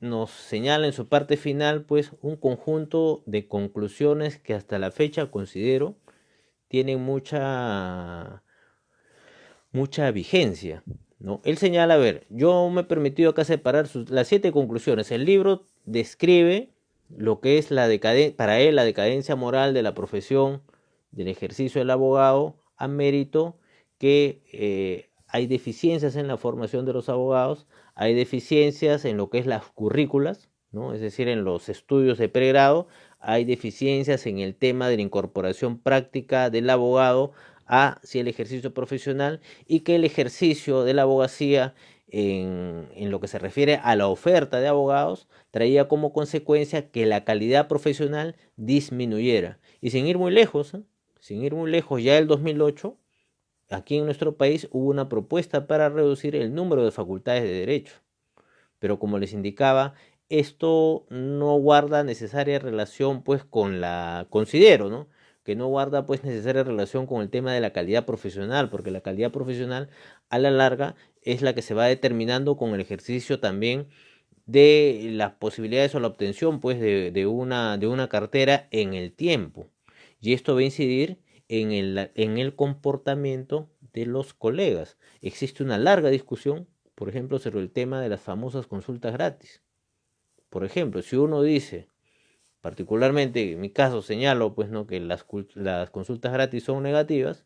nos señala en su parte final, pues, un conjunto de conclusiones que hasta la fecha considero tienen mucha vigencia, ¿no? Él señala, a ver, yo me he permitido acá separar las 7 conclusiones. El libro describe lo que es para él la decadencia moral de la profesión del ejercicio del abogado, a mérito que hay deficiencias en la formación de los abogados, hay deficiencias en lo que es las currículas, ¿no? Es decir, en los estudios de pregrado, hay deficiencias en el tema de la incorporación práctica del abogado hacia el ejercicio profesional, y que el ejercicio de la abogacía en lo que se refiere a la oferta de abogados traía como consecuencia que la calidad profesional disminuyera. Y sin ir muy lejos, ya el 2008, aquí en nuestro país hubo una propuesta para reducir el número de facultades de derecho. Pero como les indicaba, esto no guarda necesaria relación, pues, considero, ¿no? Que no guarda, pues, necesaria relación con el tema de la calidad profesional, porque la calidad profesional a la larga es la que se va determinando con el ejercicio también de las posibilidades o la obtención, pues, de una cartera en el tiempo. Y esto va a incidir en el comportamiento de los colegas. Existe una larga discusión, por ejemplo, sobre el tema de las famosas consultas gratis. Por ejemplo, si uno dice, particularmente en mi caso señalo, pues, no, que las consultas gratis son negativas,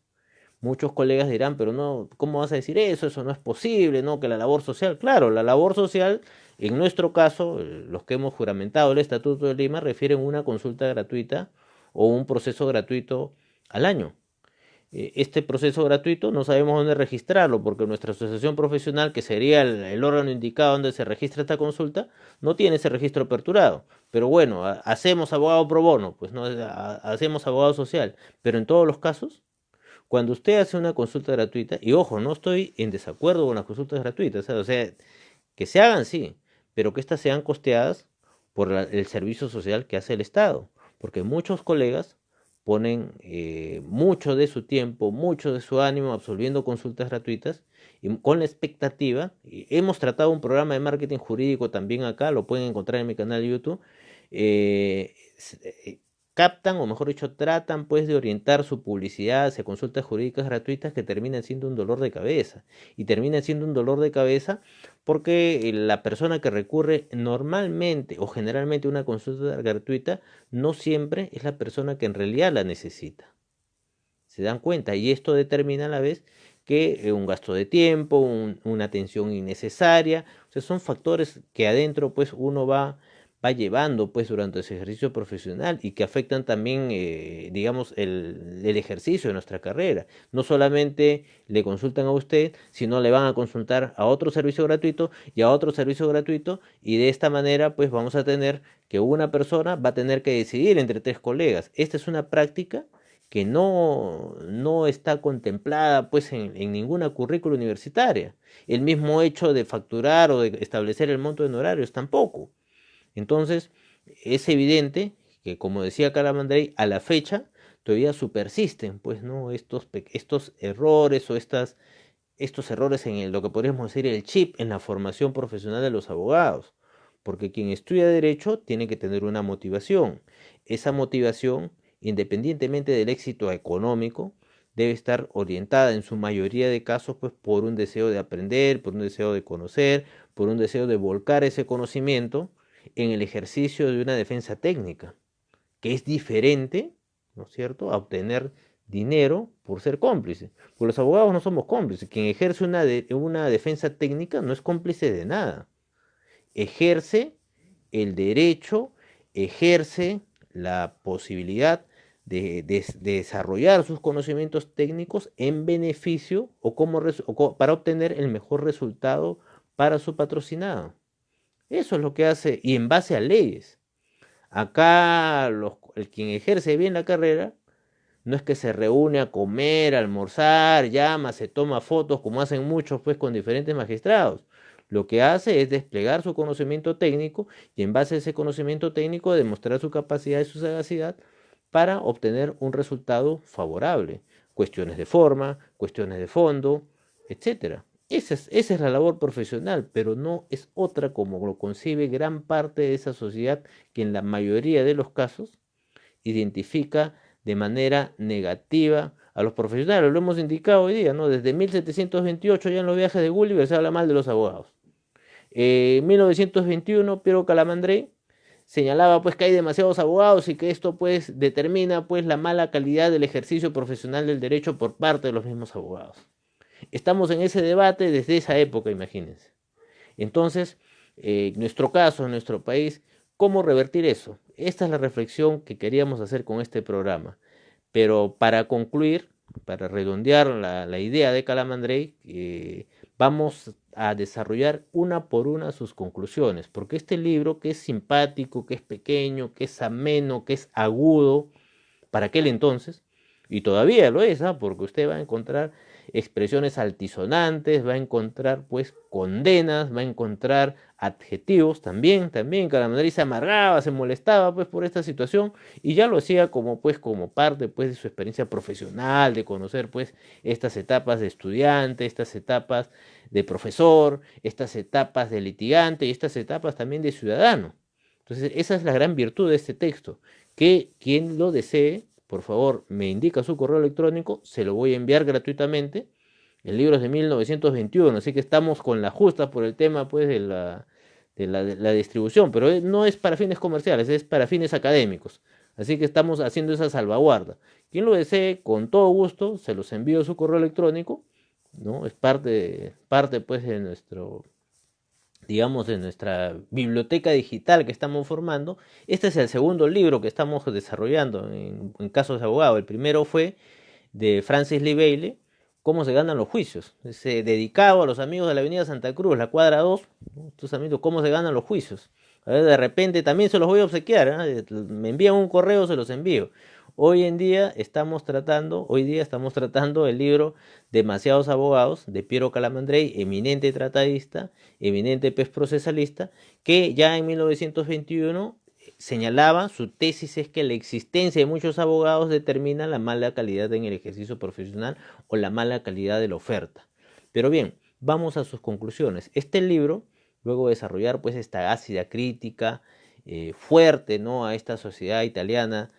muchos colegas dirán, pero no, ¿cómo vas a decir eso? Eso no es posible, ¿no? Que la labor social, claro, la labor social, en nuestro caso, los que hemos juramentado el Estatuto de Lima, refieren una consulta gratuita o un proceso gratuito al año. Este proceso gratuito no sabemos dónde registrarlo, porque nuestra asociación profesional, que sería el órgano indicado donde se registra esta consulta, no tiene ese registro aperturado. Pero bueno, hacemos abogado pro bono, pues no hacemos abogado social. Pero en todos los casos, cuando usted hace una consulta gratuita, y ojo, no estoy en desacuerdo con las consultas gratuitas, o sea, que se hagan, sí, pero que éstas sean costeadas por el servicio social que hace el Estado, porque muchos colegas ponen mucho de su tiempo, mucho de su ánimo absolviendo consultas gratuitas, y con la expectativa, y hemos tratado un programa de marketing jurídico también acá, lo pueden encontrar en mi canal de YouTube, eh, captan, o mejor dicho, tratan, pues, de orientar su publicidad hacia consultas jurídicas gratuitas que terminan siendo un dolor de cabeza. Y terminan siendo un dolor de cabeza porque la persona que recurre normalmente o generalmente a una consulta gratuita no siempre es la persona que en realidad la necesita. ¿Se dan cuenta? Y esto determina a la vez que un gasto de tiempo, una atención innecesaria, o sea, son factores que adentro, pues, uno va llevando, pues, durante ese ejercicio profesional, y que afectan también, digamos, el ejercicio de nuestra carrera. No solamente le consultan a usted, sino le van a consultar a otro servicio gratuito y a otro servicio gratuito, y de esta manera, pues, vamos a tener que una persona va a tener que decidir entre 3 colegas. Esta es una práctica que no está contemplada, pues, en ninguna currícula universitaria. El mismo hecho de facturar o de establecer el monto de honorarios tampoco. Entonces, es evidente que, como decía Calamandrei, a la fecha todavía subsisten, pues, ¿no? estos errores o estos errores en lo que podríamos decir el chip en la formación profesional de los abogados. Porque quien estudia derecho tiene que tener una motivación. Esa motivación, independientemente del éxito económico, debe estar orientada en su mayoría de casos, pues, por un deseo de aprender, por un deseo de conocer, por un deseo de volcar ese conocimiento en el ejercicio de una defensa técnica, que es diferente, ¿no es cierto?, a obtener dinero por ser cómplice. Porque los abogados no somos cómplices. Quien ejerce una defensa técnica no es cómplice de nada. Ejerce el derecho, ejerce la posibilidad de desarrollar sus conocimientos técnicos en beneficio para obtener el mejor resultado para su patrocinado. Eso es lo que hace, y en base a leyes. Acá el quien ejerce bien la carrera no es que se reúne a comer, a almorzar, llama, se toma fotos como hacen muchos pues con diferentes magistrados. Lo que hace es desplegar su conocimiento técnico y en base a ese conocimiento técnico demostrar su capacidad y su sagacidad para obtener un resultado favorable. Cuestiones de forma, cuestiones de fondo, etcétera. Esa es la labor profesional, pero no es otra como lo concibe gran parte de esa sociedad que en la mayoría de los casos identifica de manera negativa a los profesionales. Lo hemos indicado hoy día, ¿no? Desde 1728 ya en los viajes de Gulliver se habla mal de los abogados. En 1921 Piero Calamandrei señalaba pues que hay demasiados abogados y que esto pues determina pues la mala calidad del ejercicio profesional del derecho por parte de los mismos abogados. Estamos en ese debate desde esa época, imagínense. Entonces, en nuestro caso, en nuestro país, ¿cómo revertir eso? Esta es la reflexión que queríamos hacer con este programa. Pero para concluir, para redondear la idea de Calamandrei, vamos a desarrollar una por una sus conclusiones, porque este libro, que es simpático, que es pequeño, que es ameno, que es agudo, para aquel entonces, y todavía lo es, porque usted va a encontrar expresiones altisonantes, va a encontrar pues condenas, va a encontrar adjetivos, también Calamandrei se amargaba, se molestaba pues por esta situación y ya lo hacía como parte pues de su experiencia profesional, de conocer pues estas etapas de estudiante, estas etapas de profesor, estas etapas de litigante y estas etapas también de ciudadano. Entonces esa es la gran virtud de este texto, que quien lo desee, por favor, me indica su correo electrónico, se lo voy a enviar gratuitamente. El libro es de 1921, así que estamos con la justa por el tema pues de la distribución, pero no es para fines comerciales, es para fines académicos. Así que estamos haciendo esa salvaguarda. Quien lo desee, con todo gusto, se los envío a su correo electrónico, ¿no? Es parte pues de nuestro, digamos, de nuestra biblioteca digital que estamos formando. Este es el segundo libro que estamos desarrollando en casos de abogado. El primero fue de Francis Lee Bailey, Cómo se ganan los juicios. Es dedicado a los amigos de la Avenida Santa Cruz, la cuadra 2, ¿no? Estos amigos, cómo se ganan los juicios. A ver, de repente también se los voy a obsequiar, ¿eh? Me envían un correo, se los envío. Hoy día estamos tratando el libro Demasiados abogados de Piero Calamandrei, eminente tratadista, eminente pez procesalista, que ya en 1921 señalaba, su tesis es que la existencia de muchos abogados determina la mala calidad en el ejercicio profesional o la mala calidad de la oferta. Pero bien, vamos a sus conclusiones. Este libro, luego de desarrollar pues esta ácida crítica fuerte, ¿no?, a esta sociedad italiana,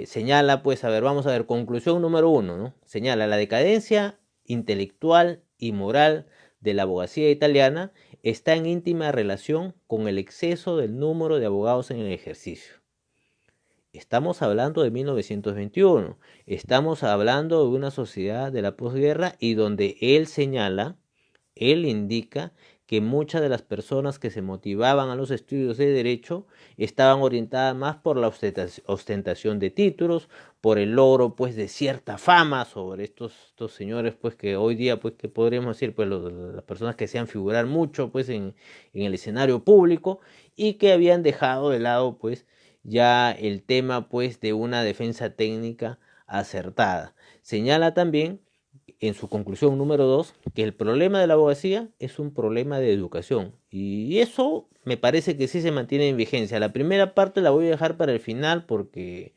señala pues, vamos a ver, conclusión número 1, ¿no? Señala la decadencia intelectual y moral de la abogacía italiana está en íntima relación con el exceso del número de abogados en el ejercicio. Estamos hablando de 1921, estamos hablando de una sociedad de la posguerra y donde él indica que muchas de las personas que se motivaban a los estudios de derecho estaban orientadas más por la ostentación de títulos, por el logro pues de cierta fama sobre estos señores pues que hoy día pues que podríamos decir pues las personas que hacían figurar mucho pues en el escenario público y que habían dejado de lado pues ya el tema pues de una defensa técnica acertada. Señala también en su conclusión número 2, que el problema de la abogacía es un problema de educación. Y eso me parece que sí se mantiene en vigencia. La primera parte la voy a dejar para el final porque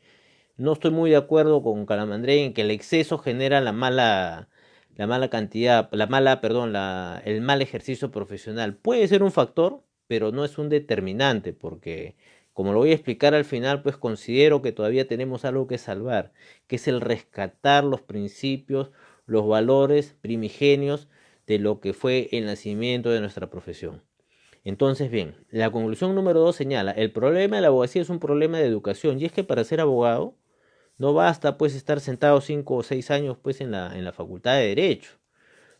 no estoy muy de acuerdo con Calamandrei en que el exceso genera la mala cantidad, el mal ejercicio profesional. Puede ser un factor, pero no es un determinante porque, como lo voy a explicar al final, pues considero que todavía tenemos algo que salvar, que es el rescatar los principios, los valores primigenios de lo que fue el nacimiento de nuestra profesión. Entonces, bien, la conclusión número 2 señala, el problema de la abogacía es un problema de educación, y es que para ser abogado no basta pues estar sentado 5 o 6 años pues en la facultad de Derecho.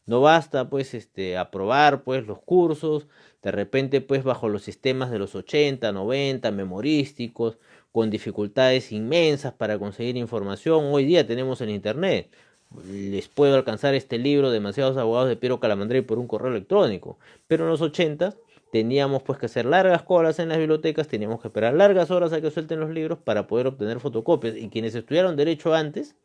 No basta pues aprobar pues los cursos, de repente pues bajo los sistemas de los 80, 90, memorísticos, con dificultades inmensas para conseguir información. Hoy día tenemos el internet. Les puedo alcanzar este libro, Demasiados abogados, de Piero Calamandrei, por un correo electrónico. Pero en los 80 teníamos pues que hacer largas colas en las bibliotecas, teníamos que esperar largas horas a que suelten los libros para poder obtener fotocopias. Y quienes estudiaron derecho antes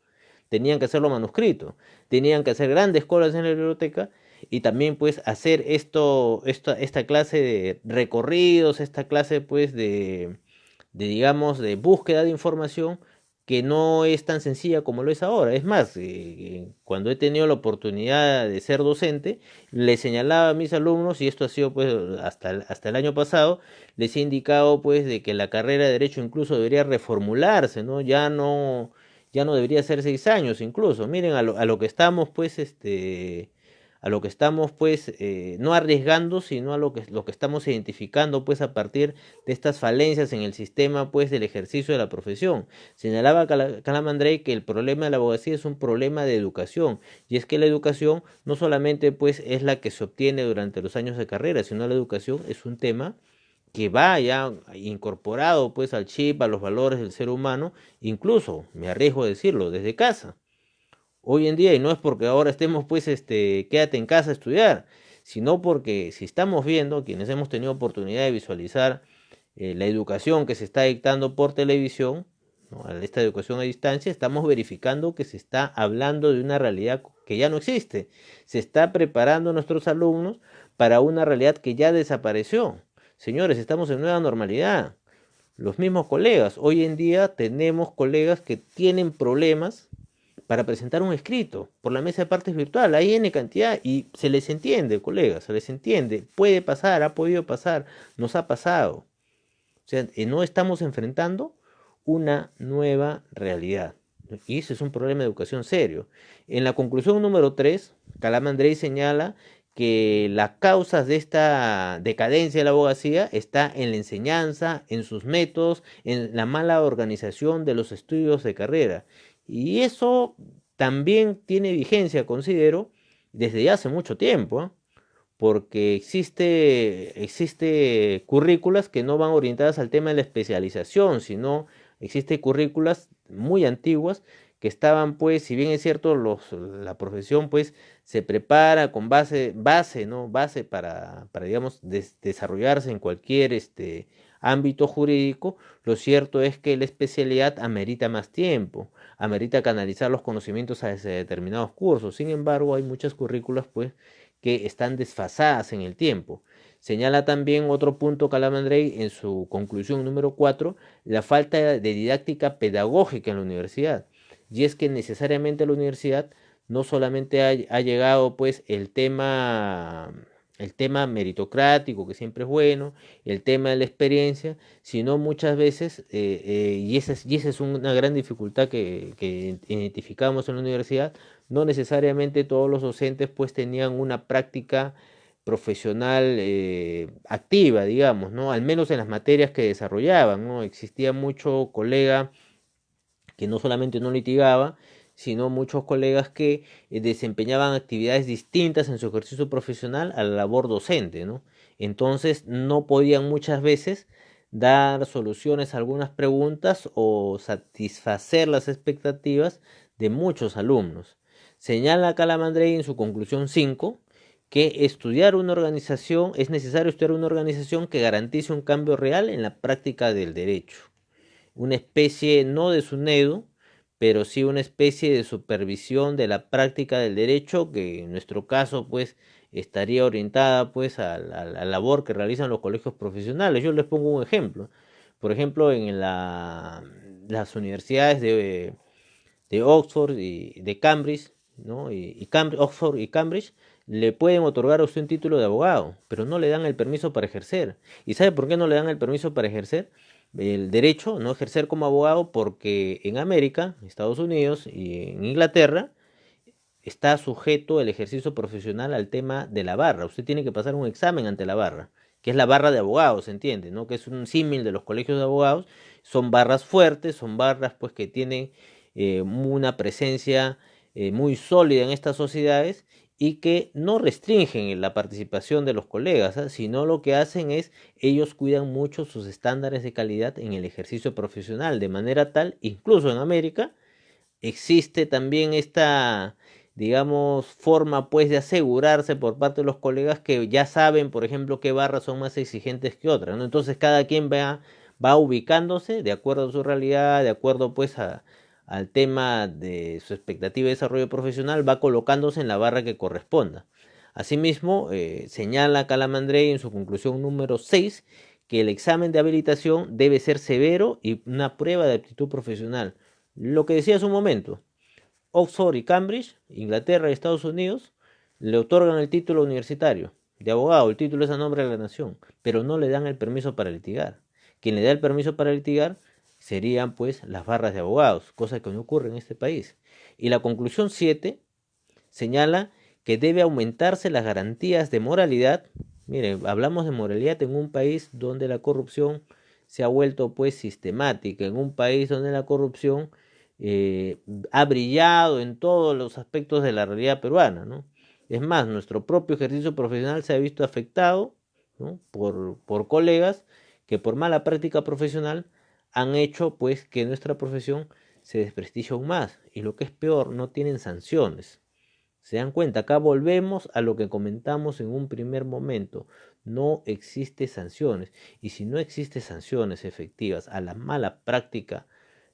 tenían que hacerlo manuscrito, tenían que hacer grandes colas en la biblioteca y también pues hacer esta clase de recorridos, esta clase pues digamos, de búsqueda de información que no es tan sencilla como lo es ahora. Es más, cuando he tenido la oportunidad de ser docente, le señalaba a mis alumnos, y esto ha sido pues hasta el año pasado, les he indicado pues de que la carrera de Derecho incluso debería reformularse, ¿no? Ya no debería ser 6 años incluso. Miren a lo que estamos pues a lo que estamos pues no arriesgando, sino a lo que estamos identificando pues a partir de estas falencias en el sistema pues del ejercicio de la profesión. Señalaba Calamandrei que el problema de la abogacía es un problema de educación, y es que la educación no solamente pues es la que se obtiene durante los años de carrera, sino la educación es un tema que va ya incorporado pues al chip, a los valores del ser humano, incluso, me arriesgo a decirlo, desde casa. Hoy en día, y no es porque ahora estemos pues quédate en casa a estudiar, sino porque si estamos viendo, quienes hemos tenido oportunidad de visualizar la educación que se está dictando por televisión, ¿no? Esta educación a distancia, estamos verificando que se está hablando de una realidad que ya no existe. Se está preparando a nuestros alumnos para una realidad que ya desapareció. Señores, estamos en nueva normalidad. Los mismos colegas, hoy en día tenemos colegas que tienen problemas para presentar un escrito por la mesa de partes virtual. Hay N cantidad y se les entiende, colegas, se les entiende. Puede pasar, ha podido pasar, nos ha pasado. O sea, no estamos enfrentando una nueva realidad. Y ese es un problema de educación serio. En la conclusión número 3, Calamandrei señala que las causas de esta decadencia de la abogacía está en la enseñanza, en sus métodos, en la mala organización de los estudios de carrera. Y eso también tiene vigencia, considero, desde ya hace mucho tiempo, ¿eh? Porque existe currículas que no van orientadas al tema de la especialización, sino existe currículas muy antiguas que estaban, pues, si bien es cierto, la profesión, pues, se prepara con base, ¿no? Base para digamos, desarrollarse en cualquier ámbito jurídico. Lo cierto es que la especialidad amerita más tiempo, amerita canalizar los conocimientos a determinados cursos. Sin embargo, hay muchas currículas, pues, que están desfasadas en el tiempo. Señala también otro punto Calamandrei en su conclusión número 4, la falta de didáctica pedagógica en la universidad. Y es que necesariamente a la universidad no solamente ha llegado pues el tema meritocrático, que siempre es bueno, el tema de la experiencia, sino muchas veces, y esa es una gran dificultad que identificamos en la universidad, no necesariamente todos los docentes pues tenían una práctica profesional activa, digamos, ¿no? Al menos en las materias que desarrollaban, ¿no? Existía mucho colega que no solamente no litigaba, sino muchos colegas que desempeñaban actividades distintas en su ejercicio profesional a la labor docente, ¿no? Entonces no podían muchas veces dar soluciones a algunas preguntas o satisfacer las expectativas de muchos alumnos. Señala Calamandrei en su conclusión 5 que es necesario estudiar una organización que garantice un cambio real en la práctica del derecho, una especie no de SUNEDU, pero sí una especie de supervisión de la práctica del derecho, que en nuestro caso pues estaría orientada pues a la labor que realizan los colegios profesionales. Yo les pongo un ejemplo. Por ejemplo, en las universidades de Oxford y de Cambridge, ¿no? Oxford y Cambridge le pueden otorgar a usted un título de abogado, pero no le dan el permiso para ejercer. ¿Y sabe por qué no le dan el permiso para ejercer? El derecho, no ejercer como abogado, porque en América, Estados Unidos y en Inglaterra está sujeto el ejercicio profesional al tema de la barra. Usted tiene que pasar un examen ante la barra, que es la barra de abogados, ¿se entiende? ¿No? Que es un símil de los colegios de abogados. Son barras fuertes, son barras pues que tienen una presencia muy sólida en estas sociedades y que no restringen la participación de los colegas, ¿eh? Sino lo que hacen es, ellos cuidan mucho sus estándares de calidad en el ejercicio profesional, de manera tal, incluso en América, existe también esta, digamos, forma pues de asegurarse por parte de los colegas que ya saben, por ejemplo, qué barras son más exigentes que otras, ¿no? Entonces cada quien va ubicándose de acuerdo a su realidad, de acuerdo pues al tema de su expectativa de desarrollo profesional, va colocándose en la barra que corresponda. Asimismo, señala Calamandrei en su conclusión número 6 que el examen de habilitación debe ser severo y una prueba de aptitud profesional. Lo que decía hace un momento, Oxford y Cambridge, Inglaterra y Estados Unidos, le otorgan el título universitario de abogado, el título es a nombre de la nación, pero no le dan el permiso para litigar. Quien le da el permiso para litigar serían pues las barras de abogados, cosa que no ocurre en este país. Y la conclusión 7 señala que debe aumentarse las garantías de moralidad. Miren, hablamos de moralidad en un país donde la corrupción se ha vuelto pues sistemática, en un país donde la corrupción ha brillado en todos los aspectos de la realidad peruana, ¿no? Es más, nuestro propio ejercicio profesional se ha visto afectado, ¿no? por colegas que por mala práctica profesional han hecho pues que nuestra profesión se desprestigie aún más, y lo que es peor, no tienen sanciones. ¿Se dan cuenta? Acá volvemos a lo que comentamos en un primer momento. No existe sanciones. Y si no existe sanciones efectivas a la mala práctica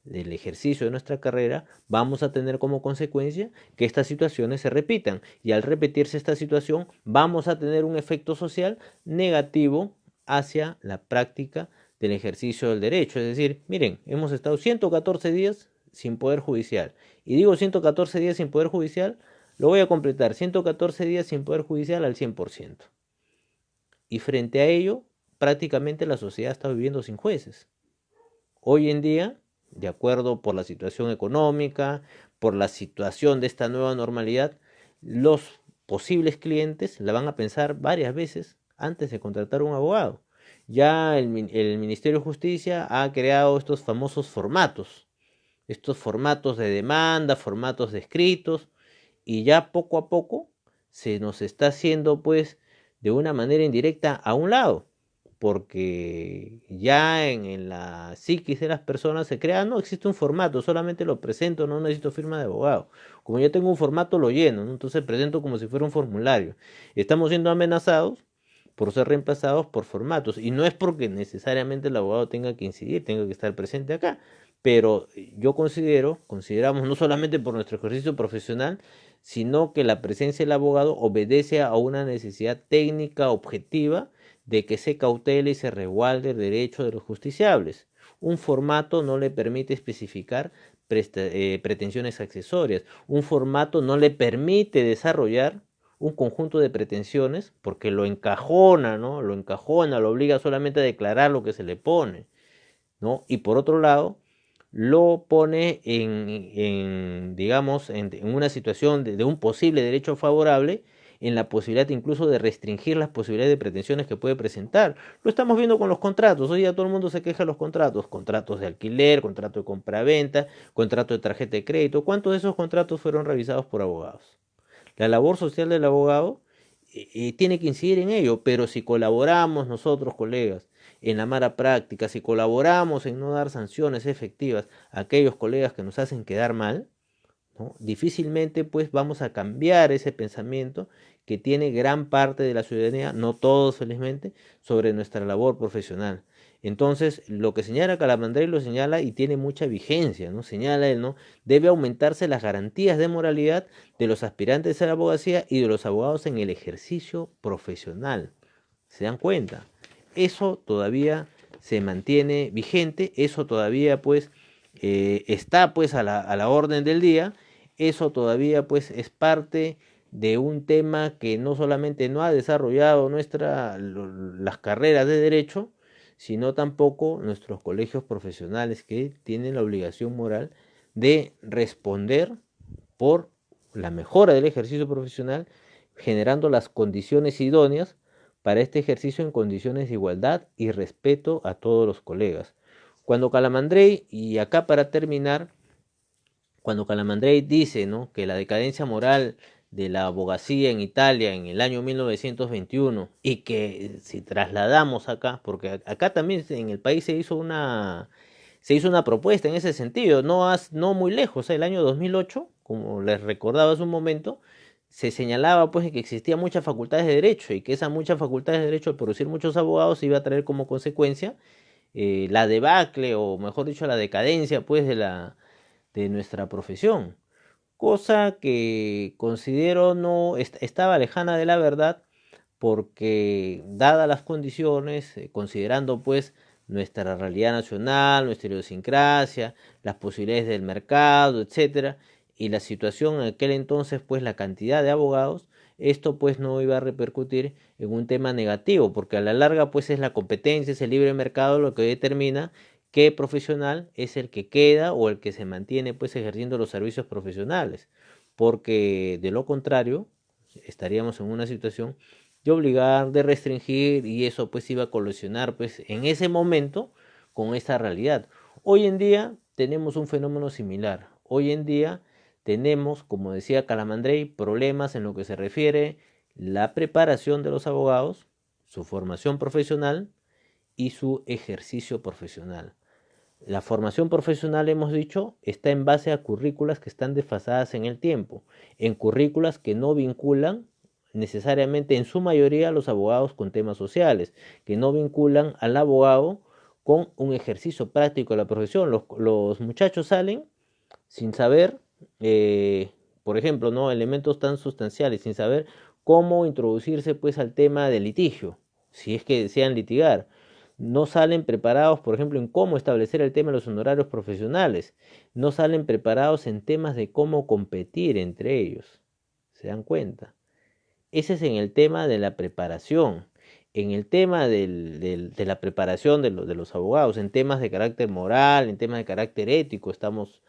del ejercicio de nuestra carrera, vamos a tener como consecuencia que estas situaciones se repitan. Y al repetirse esta situación, vamos a tener un efecto social negativo hacia la práctica del ejercicio del derecho. Es decir, miren, hemos estado 114 días sin poder judicial. Y digo 114 días sin poder judicial, lo voy a completar, 114 días sin poder judicial al 100%. Y frente a ello, prácticamente la sociedad está viviendo sin jueces. Hoy en día, de acuerdo por la situación económica, por la situación de esta nueva normalidad, los posibles clientes la van a pensar varias veces antes de contratar un abogado. Ya el Ministerio de Justicia ha creado estos famosos estos formatos de demanda, formatos de escritos, y ya poco a poco se nos está haciendo pues de una manera indirecta a un lado, porque ya en la psiquis de las personas se crea, no existe un formato, solamente lo presento, no necesito firma de abogado. Como yo tengo un formato, lo lleno, ¿no? Entonces presento como si fuera un formulario. Estamos siendo amenazados por ser reemplazados por formatos, y no es porque necesariamente el abogado tenga que incidir, tenga que estar presente acá, pero yo consideramos no solamente por nuestro ejercicio profesional, sino que la presencia del abogado obedece a una necesidad técnica objetiva de que se cautele y se resguarde el derecho de los justiciables. Un formato no le permite especificar pretensiones accesorias. Un formato no le permite desarrollar un conjunto de pretensiones porque lo encajona, ¿no? Lo encajona, lo obliga solamente a declarar lo que se le pone, ¿no? Y por otro lado, lo pone digamos, en una situación de un posible derecho favorable, en la posibilidad incluso de restringir las posibilidades de pretensiones que puede presentar. Lo estamos viendo con los contratos. Hoy ya todo el mundo se queja de los contratos. Contratos de alquiler, contrato de compraventa, contrato de tarjeta de crédito. ¿Cuántos de esos contratos fueron revisados por abogados? La labor social del abogado tiene que incidir en ello, pero si colaboramos nosotros, colegas, en la mala práctica, si colaboramos en no dar sanciones efectivas a aquellos colegas que nos hacen quedar mal, ¿no? Difícilmente pues vamos a cambiar ese pensamiento que tiene gran parte de la ciudadanía, no todos felizmente, sobre nuestra labor profesional. Entonces, lo que señala Calamandrei lo señala y tiene mucha vigencia, ¿no? Señala él, ¿no? Debe aumentarse las garantías de moralidad de los aspirantes a la abogacía y de los abogados en el ejercicio profesional. ¿Se dan cuenta? Eso todavía se mantiene vigente, eso todavía pues está pues a la orden del día, eso todavía pues es parte de un tema que no solamente no ha desarrollado las carreras de derecho, sino tampoco nuestros colegios profesionales que tienen la obligación moral de responder por la mejora del ejercicio profesional, generando las condiciones idóneas para este ejercicio en condiciones de igualdad y respeto a todos los colegas. Cuando Calamandrei, y acá para terminar, cuando Calamandrei dice, ¿no?, que la decadencia moral de la abogacía en Italia en el año 1921 y que si trasladamos acá, porque acá también en el país se hizo una propuesta en ese sentido, no muy lejos, el año 2008, como les recordaba hace un momento, se señalaba pues que existían muchas facultades de derecho y que esas muchas facultades de derecho al producir muchos abogados iba a traer como consecuencia la debacle o mejor dicho la decadencia pues de nuestra profesión, cosa que considero no estaba lejana de la verdad porque dadas las condiciones, considerando pues nuestra realidad nacional, nuestra idiosincrasia, las posibilidades del mercado, etcétera, y la situación en aquel entonces, pues la cantidad de abogados, esto pues no iba a repercutir en un tema negativo, porque a la larga pues es la competencia, es el libre mercado lo que determina qué profesional es el que queda o el que se mantiene pues ejerciendo los servicios profesionales, porque de lo contrario estaríamos en una situación de obligar, de restringir y eso pues iba a colisionar pues en ese momento con esta realidad. Hoy en día tenemos un fenómeno similar. Hoy en día tenemos, como decía Calamandrei, problemas en lo que se refiere la preparación de los abogados, su formación profesional y su ejercicio profesional. La formación profesional, hemos dicho, está en base a currículas que están desfasadas en el tiempo, en currículas que no vinculan necesariamente en su mayoría a los abogados con temas sociales, que no vinculan al abogado con un ejercicio práctico de la profesión. Los muchachos salen sin saber, por ejemplo, ¿no?, elementos tan sustanciales, sin saber cómo introducirse pues al tema del litigio, si es que desean litigar. No salen preparados, por ejemplo, en cómo establecer el tema de los honorarios profesionales. No salen preparados en temas de cómo competir entre ellos. ¿Se dan cuenta? Ese es en el tema de la preparación. En el tema de la preparación de los abogados, en temas de carácter moral, en temas de carácter ético, estamos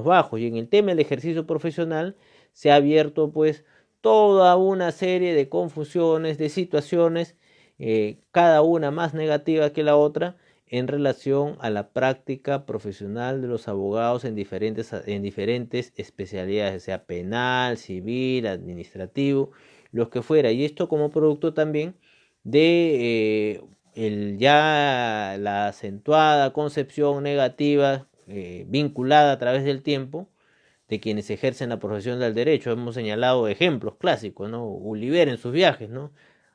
bajos. Y en el tema del ejercicio profesional se ha abierto pues toda una serie de confusiones, de situaciones, cada una más negativa que la otra, en relación a la práctica profesional de los abogados en diferentes especialidades, sea penal, civil, administrativo, los que fuera. Y esto como producto también de ya la acentuada concepción negativa vinculada a través del tiempo de quienes ejercen la profesión del derecho. Hemos señalado ejemplos clásicos, ¿no? Oliver en sus viajes, ¿no?,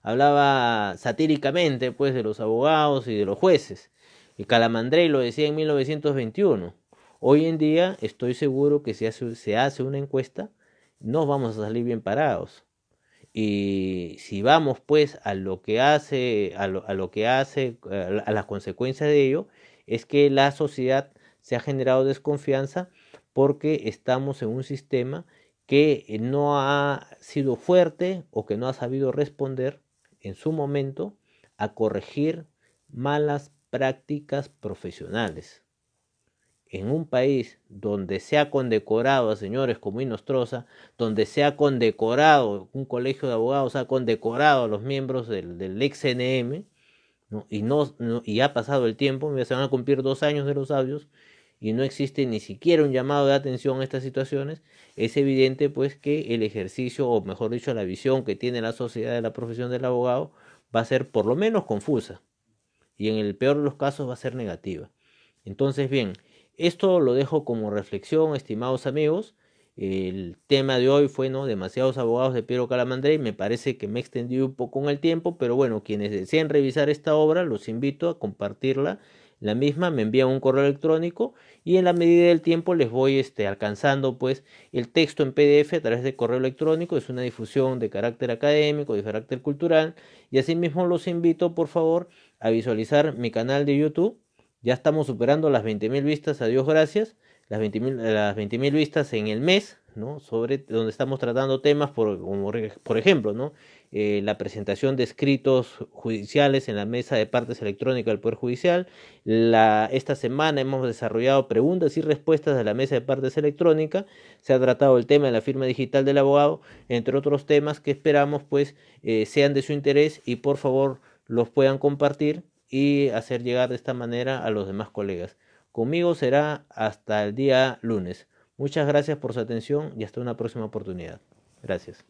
hablaba satíricamente pues de los abogados y de los jueces. Y Calamandrei lo decía en 1921. Hoy en día estoy seguro que si se hace una encuesta, no vamos a salir bien parados. Y si vamos pues a lo que hace, a lo que hace, a las consecuencias de ello, es que la sociedad se ha generado desconfianza porque estamos en un sistema que no ha sido fuerte o que no ha sabido responder en su momento a corregir malas prácticas profesionales. En un país donde se ha condecorado a señores como Inostroza, donde se ha condecorado, un colegio de abogados ha condecorado a los miembros del ex CNM, ¿no? Y ha pasado el tiempo, se van a cumplir 2 años de los audios, y no existe ni siquiera un llamado de atención a estas situaciones, es evidente pues que el ejercicio, o mejor dicho, la visión que tiene la sociedad de la profesión del abogado va a ser por lo menos confusa, y en el peor de los casos va a ser negativa. Entonces, bien, esto lo dejo como reflexión, estimados amigos. El tema de hoy fue, ¿no?, demasiados abogados de Piero Calamandrei. Me parece que me he extendido un poco en el tiempo, pero bueno, quienes deseen revisar esta obra, los invito a compartirla. La misma me envían un correo electrónico y en la medida del tiempo les voy alcanzando pues el texto en PDF a través de correo electrónico. Es una difusión de carácter académico, de carácter cultural, y asimismo los invito por favor a visualizar mi canal de YouTube. Ya estamos superando las 20.000 vistas, a Dios gracias, las 20.000 vistas en el mes, ¿no?, sobre donde estamos tratando temas por ejemplo, ¿no?, la presentación de escritos judiciales en la mesa de partes electrónica del Poder Judicial. Esta semana hemos desarrollado preguntas y respuestas de la mesa de partes electrónica. Se ha tratado el tema de la firma digital del abogado, entre otros temas que esperamos pues sean de su interés y por favor los puedan compartir y hacer llegar de esta manera a los demás colegas. Conmigo será hasta el día lunes. Muchas gracias por su atención y hasta una próxima oportunidad. Gracias.